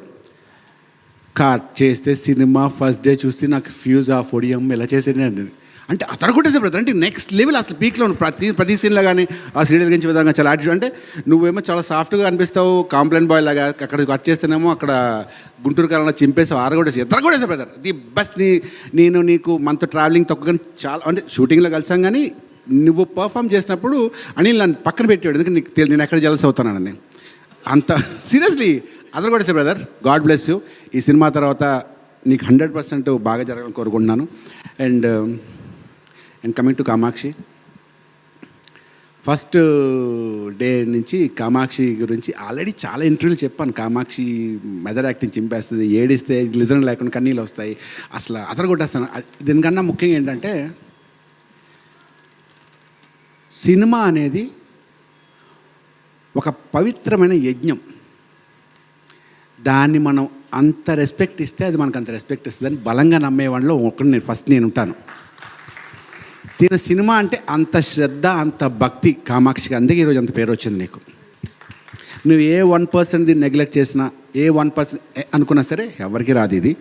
కట్ చేస్తే సినిమా ఫస్ట్ డే చూస్తే నాకు ఫ్యూజ్ ఆఫ్ ఒడియం ఇలా చేసేది అంటే అతను కొట్టేసే బ్రదర్. అంటే నెక్స్ట్ లెవెల్ అసలు పీక్లో ప్రతి సీన్లో కానీ ఆ సీరియల్ గురించి విధంగా చాలా యాటిట్యూడ్. అంటే నువ్వేమో చాలా సాఫ్ట్గా అనిపిస్తావు కాంప్లైంట్ బాయ్ లాగా, అక్కడ కట్ చేస్తేనేమో అక్కడ గుంటూరు కాలంలో చింపేసావు, ఆరగొట్టేసి ఇద్దరు కొట్టేసా బ్రదర్. The best. నేను నీకు మనతో ట్రావెలింగ్ తక్కువ కానీ చాలా అంటే షూటింగ్లో కలిసాం కానీ నువ్వు పర్ఫామ్ చేసినప్పుడు అనిల్ నన్ను పక్కన పెట్టాడు. ఎందుకంటే నీకు నేను ఎక్కడ జలస్ అవుతానని అంత సీరియస్లీ అదర్ కూడా సే బ్రదర్. God bless you. ఈ సినిమా తర్వాత నీకు 100% బాగా జరగాలని కోరుకుంటున్నాను. And coming to Kamakshi, first day నుంచి కామాక్షి గురించి ఆల్రెడీ చాలా ఇంటర్వ్యూలు చెప్పాను. కామాక్షి మెదర్ యాక్టింగ్ చింపేస్తుంది, ఏడిస్తే లిజన్ లేకుండా కన్నీళ్ళు వస్తాయి, అసలు అదర్ కొట్టేస్తాను. దీనికన్నా ముఖ్యంగా ఏంటంటే సినిమా అనేది ఒక పవిత్రమైన యజ్ఞం. దాన్ని మనం అంత రెస్పెక్ట్ ఇస్తే అది మనకు అంత రెస్పెక్ట్ ఇస్తుందని బలంగా నమ్మేవాడిలో ఒకటి నేను ఉంటాను. దీని సినిమా అంటే అంత శ్రద్ధ అంత భక్తి కామాక్షికి, అందుకే ఈరోజు అంత పేరు వచ్చింది నీకు. నువ్వు ఏ 1% దీన్ని నెగ్లెక్ట్ చేసినా, ఏ 1% అనుకున్నా సరే ఎవరికి రాదు. ఇది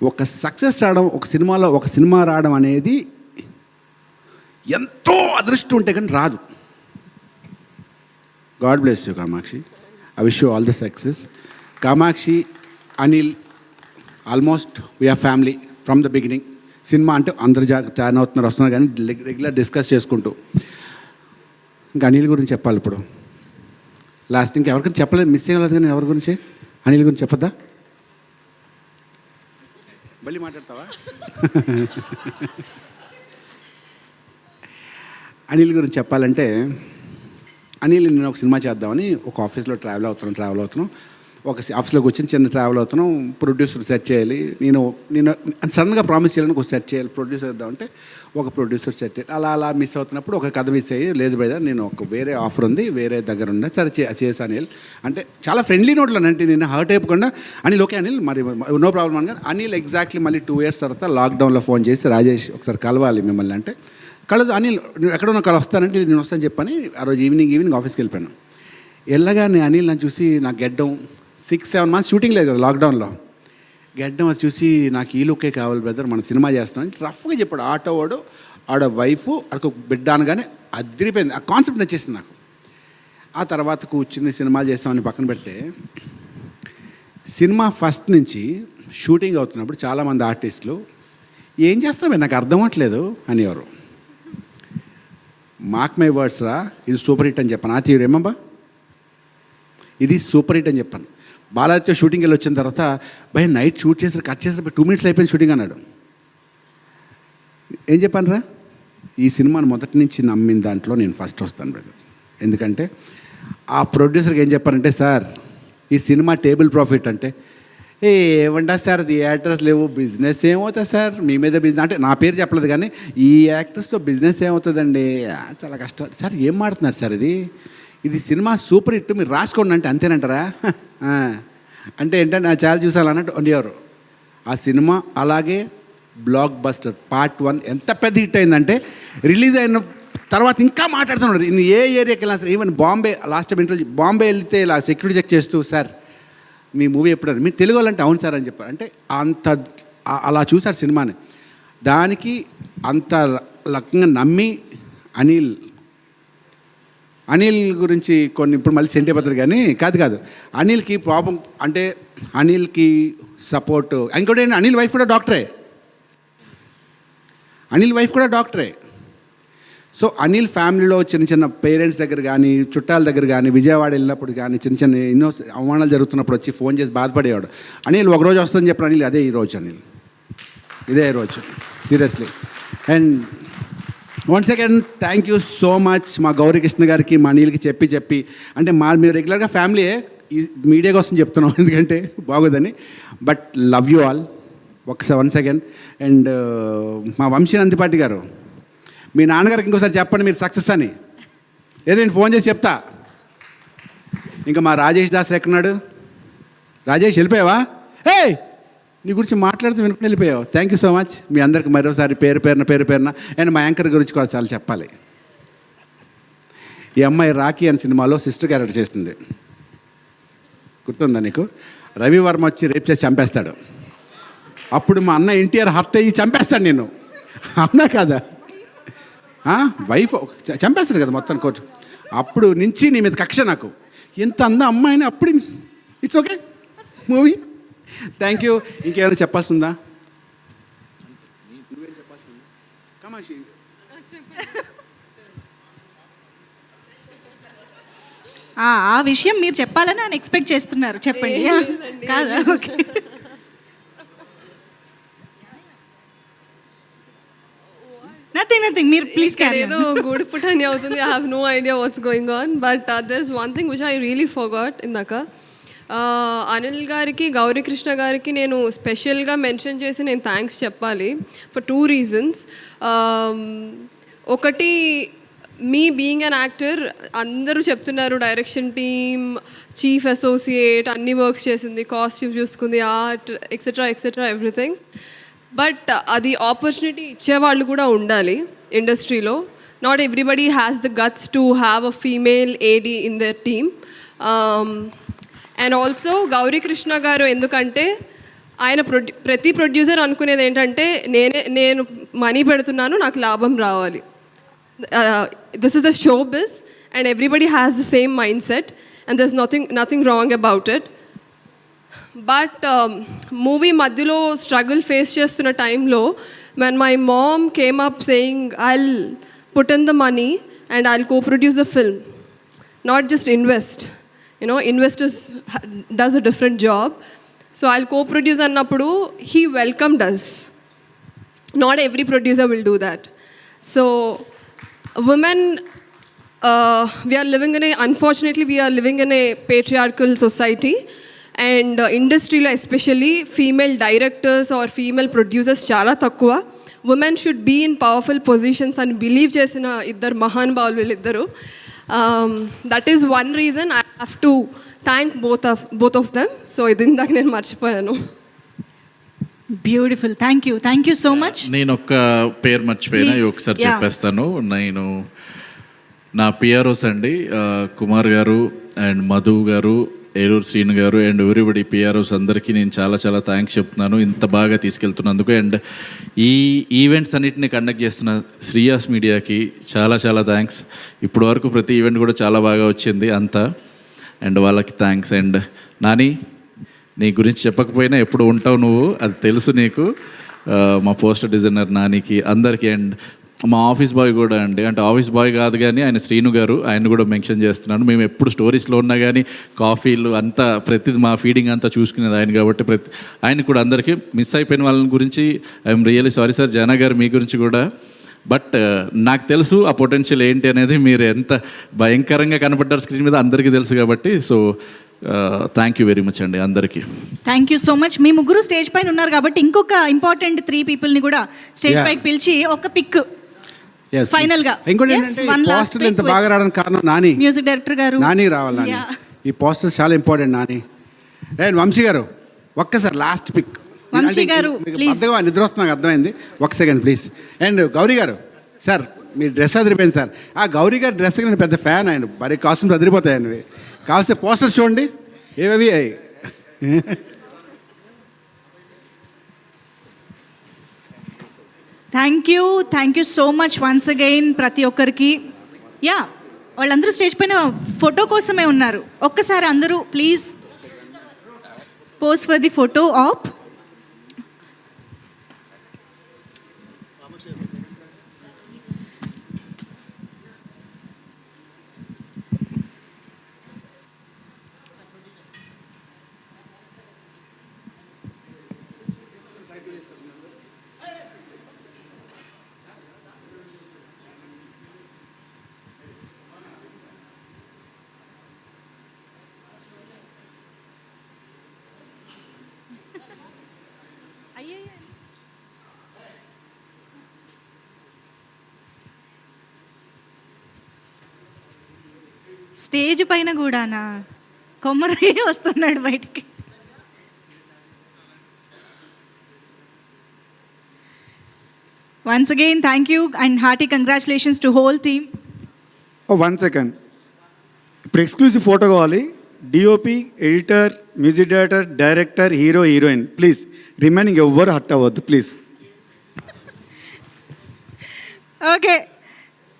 ఒక సక్సెస్ రావడం, ఒక సినిమాలో ఒక సినిమా రావడం అనేది ఎంతో అదృష్టం ఉంటే కానీ రాదు. God bless you Kamakshi. I wish you all the success. Kamakshi, Anil, almost we are family from the beginning. సినిమా అంటే అందరు జాయిన్ అవుతున్నారు, వస్తున్నారు కానీ రెగ్యులర్ డిస్కస్ చేసుకుంటూ. ఇంకా అనిల్ గురించి చెప్పాలి ఇప్పుడు లాస్ట్. ఇంకా ఎవరికైనా చెప్పలేదు, మిస్ అయ్యలేదు కానీ ఎవరి గురించి అనిల్ గురించి చెప్పద్దా? మళ్ళీ మాట్లాడతావా? అనిల్ గురించి చెప్పాలంటే అనిల్ నేను ఒక సినిమా చేద్దామని ఒక ఆఫీస్లో ట్రావెల్ అవుతున్నాం ఒక ఆఫీస్లోకి వచ్చి చిన్న ట్రావెల్ అవుతున్నాం. ప్రొడ్యూసర్ సెట్ చేయాలి, నేను సడన్గా ప్రామిస్ చేయాలని ఒక సెట్ చేయాలి, ప్రొడ్యూసర్ చేద్దామంటే ఒక ప్రొడ్యూసర్ సెట్ చేయాలి. అలా మిస్ అవుతున్నప్పుడు ఒక కథ మిస్ అయ్యి, లేదు బ్రదర్ నేను ఒక వేరే ఆఫర్ ఉంది, వేరే దగ్గర ఉంది, సరే చేశాను అనిల్. అంటే చాలా ఫ్రెండ్లీ నోట్లో అంటే నేను హర్ట్ అయిపోకుండా అనిల్ ఓకే అనిల్ మరి నో ప్రాబ్లం అని. అనిల్ ఎగ్జాక్ట్లీ మళ్ళీ 2 years తర్వాత లాక్డౌన్లో ఫోన్ చేసి రాజేష్ ఒకసారి కలవాలి మిమ్మల్ని అంటే, కలదు అనిల్ నువ్వు ఎక్కడో నాకు వస్తానంటే నేను వస్తాను చెప్పని ఆ రోజు ఈవినింగ్ ఆఫీస్కి వెళ్ళిపోయాను. వెళ్ళగానే అనిల్ నన్ను చూసి నాకు గెడ్డం 6-7 months షూటింగ్ లేదు కదా లాక్డౌన్లో, గెడ్డం అది చూసి నాకు ఈ లుక్కే కావాలి బ్రదర్ మన సినిమా చేస్తున్నాను రఫ్గా చెప్పాడు. ఆటోవాడు ఆడ వైఫ్ అక్కడ బిడ్డ అనగానే అదిరిపోయింది, ఆ కాన్సెప్ట్ నచ్చేసింది నాకు. ఆ తర్వాత కూర్చుని సినిమాలు చేస్తామని పక్కన పెడితే సినిమా ఫస్ట్ నుంచి షూటింగ్ అవుతున్నప్పుడు చాలామంది ఆర్టిస్టులు ఏం చేస్తున్నావు నాకు అర్థం అవ్వట్లేదు అనేవారు. మార్క్ మై వర్డ్స్ రా, ఇది సూపర్ హిట్ అని చెప్పాను. అది రిమెంబర్, ఇది సూపర్ హిట్ అని చెప్పాను. బాలాజీతో షూటింగ్కి వెళ్ళి వచ్చిన తర్వాత భయ నైట్ షూట్ చేసారు, కట్ చేసారు, 2 minutes అయిపోయింది షూటింగ్ అన్నాడు. ఏం చెప్పాను రా, ఈ సినిమాను మొదటి నుంచి నమ్మిన దాంట్లో నేను ఫస్ట్ వస్తాను బ్రదర్. ఎందుకంటే ఆ ప్రొడ్యూసర్కి ఏం చెప్పారంటే, సార్ ఈ సినిమా టేబుల్ ప్రాఫిట్ అంటే, ఏమంటా సార్ థియేటర్స్ లేవు, బిజినెస్ ఏమవుతుంది సార్, మీ మీద బిజినెస్ అంటే, నా పేరు చెప్పలేదు కానీ ఈ యాక్టర్స్తో బిజినెస్ ఏమవుతుందండి, చాలా కష్టం సార్. ఏం మాడుతున్నారు సార్, ఇది సినిమా సూపర్ హిట్, మీరు రాసుకోండి అంటే అంతేనంటారా అంటే ఏంటంటే నా చాలా చూసాను అన్నట్టు ఉండేవారు. ఆ సినిమా అలాగే బ్లాక్ బస్టర్ పార్ట్ 1 ఎంత పెద్ద హిట్ అయిందంటే, రిలీజ్ అయిన తర్వాత ఇంకా మాట్లాడుతున్నాడు. ఇన్ని ఏ ఏరియాకి వెళ్ళినా సరే, even Bombay, last time interview Bombay వెళ్తే ఇలా సెక్యూరిటీ చెక్ చేస్తూ, సార్ మీ మూవీ ఎప్పుడు, మీరు తెలుగు వాళ్ళంటే అవును సార్ అని చెప్పారు. అంటే అంత అలా చూసారు సినిమాని. దానికి అంత రకంగా నమ్మి అనిల్ గురించి కొన్ని ఇప్పుడు మళ్ళీ సెంట్ అయిపోతుంది కానీ కాదు అనిల్కి ప్రాబ్లం అంటే, అనిల్కి సపోర్ట్ ఇంకోటి ఏంటి, అనిల్ వైఫ్ కూడా డాక్టరే. సో అనిల్ ఫ్యామిలీలో చిన్న పేరెంట్స్ దగ్గర కానీ, చుట్టాల దగ్గర కానీ, విజయవాడ వెళ్ళినప్పుడు కానీ చిన్న ఎన్నో అవమానాలు జరుగుతున్నప్పుడు వచ్చి ఫోన్ చేసి బాధపడేవాడు. అనిల్ ఒకరోజు వస్తుందని చెప్పిన అనిల్ ఇదే ఈరోజు seriously. And once again thank you so much మా గౌరీకృష్ణ గారికి, మా అనిల్కి చెప్పి అంటే మీరు రెగ్యులర్గా ఫ్యామిలీయే, ఈ మీడియా కోసం చెప్తున్నాం ఎందుకంటే బాగోదని, but love you all once again. And మా వంశీ నందిపాటి గారు, మీ నాన్నగారికి ఇంకోసారి చెప్పండి మీరు సక్సెస్ అని, ఏదో నేను ఫోన్ చేసి చెప్తా. ఇంకా మా రాజేష్ దాస్ ఎక్కడున్నాడు, రాజేష్ వెళ్ళిపోయావా, నీ గురించి మాట్లాడుతూ వినుకుని వెళ్ళిపోయావు. Thank you so much. మీ అందరికి మరోసారి పేరు పేరున అండ్ మా యాంకర్ గురించి కూడా చాలా చెప్పాలి. ఈ అమ్మాయి రాఖీ అనే సినిమాలో సిస్టర్ క్యారెక్టర్ చేస్తుంది, గుర్తుందా నీకు? రవివర్మ వచ్చి రేప్ చేసి చంపేస్తాడు, అప్పుడు మా అన్న ఎన్టీఆర్ హర్ట్ అయ్యి చంపేస్తాడు నేను, అవునా కాదా? వైఫ్ చంపేస్తాడు కదా మొత్తం కోర్టు. అప్పుడు నుంచి నీ మీద కక్ష నాకు, ఎంత అంద అమ్మాయిని అప్పుడు. It's okay movie. Thank you. ఇంకేమైనా చెప్పాల్సిందా? కామాక్షి ఆ విషయం మీరు చెప్పాలని ఆయన ఎక్స్పెక్ట్ చేస్తున్నారు, చెప్పండి. కాదా? ఓకే. నథింగ్ మీరు ప్లీజ్ క్యారీ ఆన్. ఏదో గుడి పుట్టని అవుతుంది. I have no idea what's going on, but there is one thing which I really forgot ఇందాక. అనిల్ గారికి, గౌరీకృష్ణ గారికి నేను స్పెషల్గా మెన్షన్ చేసి నేను థ్యాంక్స్ చెప్పాలి ఫర్ 2 reasons. ఒకటి, మీ బీయింగ్ అన్ యాక్టర్ అందరూ చెప్తున్నారు, డైరెక్షన్ టీమ్, చీఫ్ అసోసియేట్ అన్ని వర్క్స్ చేసింది, కాస్ట్యూమ్ చూసుకుంది, ఆర్ట్ ఎక్సెట్రా ఎవ్రీథింగ్. బట్ అది ఆపర్చునిటీ ఇచ్చేవాళ్ళు కూడా ఉండాలి ఇండస్ట్రీలో. Not everybody has the guts to have a female AD in their team. And also Gauri Krishna garu, ఎందుకంటే ఆయన ప్రతి ప్రొడ్యూసర్ అనుకునేది ఏంటంటే, నేను మనీ పెడుతున్నాను, నాకు లాభం రావాలి. This is the show biz and everybody has the same mindset and there is nothing wrong about it. But movie మధ్యలో స్ట్రగుల్ ఫేస్ చేస్తున్న టైంలో when my mom came up saying, I'll put in the money and I'll co-produce the film, not just invest. You know, investors does a different job. So I'll co-produce annappudu he welcomed us. Not every producer will do that. So women, unfortunately we are living in a patriarchal society. And ఇండస్ట్రీలో especially female directors or female producers చాలా తక్కువ. Women should be in powerful positions అని believe చేసిన ఇద్దరు మహానుభావులు వీళ్ళిద్దరు. That is one reason I have to thank both of them. So ఇది ఇందాక నేను మర్చిపోయాను. Beautiful. Thank you so much. నేను ఒక్క పేరు మర్చిపోయినా ఒకసారి చెప్పేస్తాను. నేను నా పిఆర్ఓస్ అండి, కుమార్ గారు అండ్ మధు గారు, ఏలూరు శ్రీను గారు అండ్ ఎవ్రీబడి పిఆర్ఓస్ అందరికీ నేను చాలా థ్యాంక్స్ చెప్తున్నాను ఇంత బాగా తీసుకెళ్తున్నందుకు. అండ్ ఈ ఈవెంట్స్ అన్నిటిని కండక్ట్ చేస్తున్న శ్రీయాస్ మీడియాకి చాలా థ్యాంక్స్. ఇప్పుడు వరకు ప్రతి ఈవెంట్ కూడా చాలా బాగా వచ్చింది అంతా, అండ్ వాళ్ళకి థ్యాంక్స్. అండ్ నాని, నీ గురించి చెప్పకపోయినా ఎప్పుడు ఉంటావు నువ్వు, అది తెలుసు నీకు. మా పోస్టర్ డిజైనర్ నానికి, అందరికీ. అండ్ మా ఆఫీస్ బాయ్ కూడా అండి, అంటే ఆఫీస్ బాయ్ కాదు కానీ ఆయన శ్రీను గారు, ఆయన కూడా మెన్షన్ చేస్తున్నాను. మేము ఎప్పుడు స్టోరీస్లో ఉన్నా కానీ కాఫీలు అంతా ప్రతిది మా ఫీడింగ్ అంతా చూసుకునేది ఆయన కాబట్టి ఆయన కూడా అందరికీ మిస్ అయిపోయిన వాళ్ళ గురించి ఐఎమ్ రియల్లీ సారీ సార్. జనా గారు మీ గురించి కూడా, బట్ నాకు తెలుసు ఆ పొటెన్షియల్ ఏంటి అనేది. మీరు ఎంత భయంకరంగా కనపడ్డారు స్క్రీన్ మీద అందరికీ తెలుసు కాబట్టి. So thank you very much అండి అందరికీ. Thank you so much. మీ ముగ్గురు స్టేజ్ పైన ఉన్నారు కాబట్టి ఇంకొక ఇంపార్టెంట్ 3 పీపుల్ని కూడా స్టేజ్ పైకి పిలిచి ఒక పిక్ ఫైనల్ గా. ఇంకోటి పోస్టర్లు ఎంత బాగా రావడానికి కారణం నాని, మ్యూజిక్ డైరెక్టర్ గారు. నాని రావాలి నాని. ఈ పోస్టర్స్ చాలా ఇంపార్టెంట్ నాని. వంశీ గారు ఒక్కసారి లాస్ట్ పిక్. వంశీ గారు ప్లీజ్. నిద్ర వస్తుంది నాకు అర్థమైంది, ఒక సెకండ్ ప్లీజ్. అండ్ గౌరీ గారు సార్, మీ డ్రెస్ అదిరిపోయింది సార్. ఆ గౌరీ గారి డ్రెస్కి నేను పెద్ద ఫ్యాన్. ఆయన మరి కాస్ట్యూమ్స్ అదిరిపోతాయి. కావలసిన పోస్టర్స్ చూడండి ఏవేవి. Thank you so much once again ప్రతి ఒక్కరికి. యా, వాళ్ళందరూ స్టేజ్ పైన ఫోటో కోసమే ఉన్నారు. ఒక్కసారి అందరూ please pose for the photo up. Stage పైన కూడానా కొమ్మరే వస్తున్నాడు బయటికి. Once again thank you and hearty congratulations to whole team. 1 second, ఇప్పుడు ఎక్స్క్లూజివ్ ఫోటో కావాలి. DOP, editor, music director, director, hero, heroine, please remaining ఎవ్వరు హట్ అవ్వద్దు ప్లీజ్. ఓకే,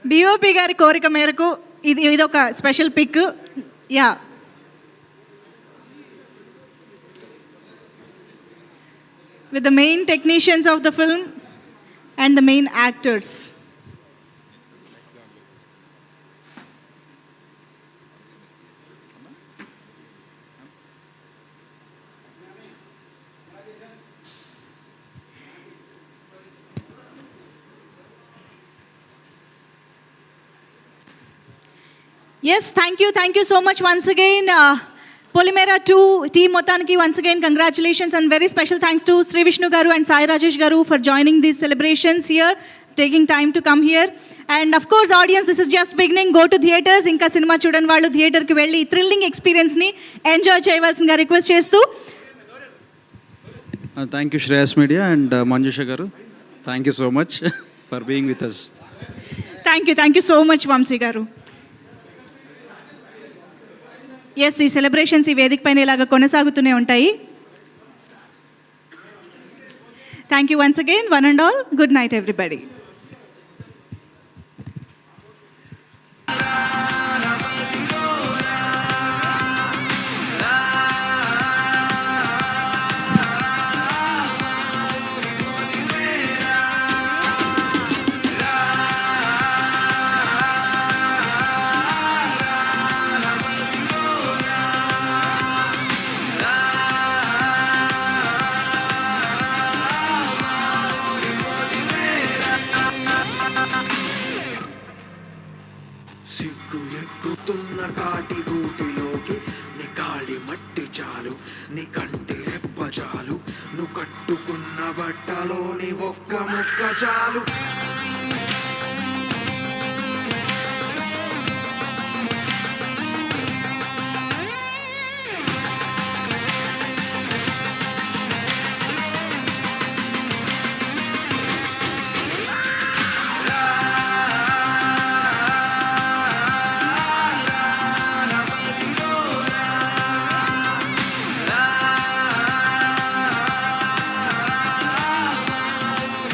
డిఓపి గారి కోరిక మేరకు ఇదొక special pic. Yeah, with the main technicians of the film and the main actors. Yes, thank you so much once again. Polimera 2 team మొత్తానికి once again congratulations and very special thanks to Sri Vishnu garu and Sai Rajesh garu for joining these celebrations here, taking time to come here. And of course audience, this is just beginning. Go to theaters. ఇంకా cinema చూడని వాళ్ళు థియేటర్కి వెళ్ళి thrilling ఎక్స్పీరియన్స్ని enjoy చేయవలసిందిగా request చేస్తూ. Thank you Shreyas media and Manjusha garu, thank you so much for being with us. Thank you so much Vamsi garu. Yes, ఈ celebrations ఈ వేదిక పైన ఇలాగ కొనసాగుతూనే ఉంటాయి. Thank you once again one and all. Good night everybody. సిగ్గు ఎక్కుతున్న కాటి గూటిలోకి నీ కాళి మట్టి చాలు, నీ కంటి రెప్ప చాలు, నువ్వు కట్టుకున్న బట్టలోని ఒక్క ముక్క చాలు.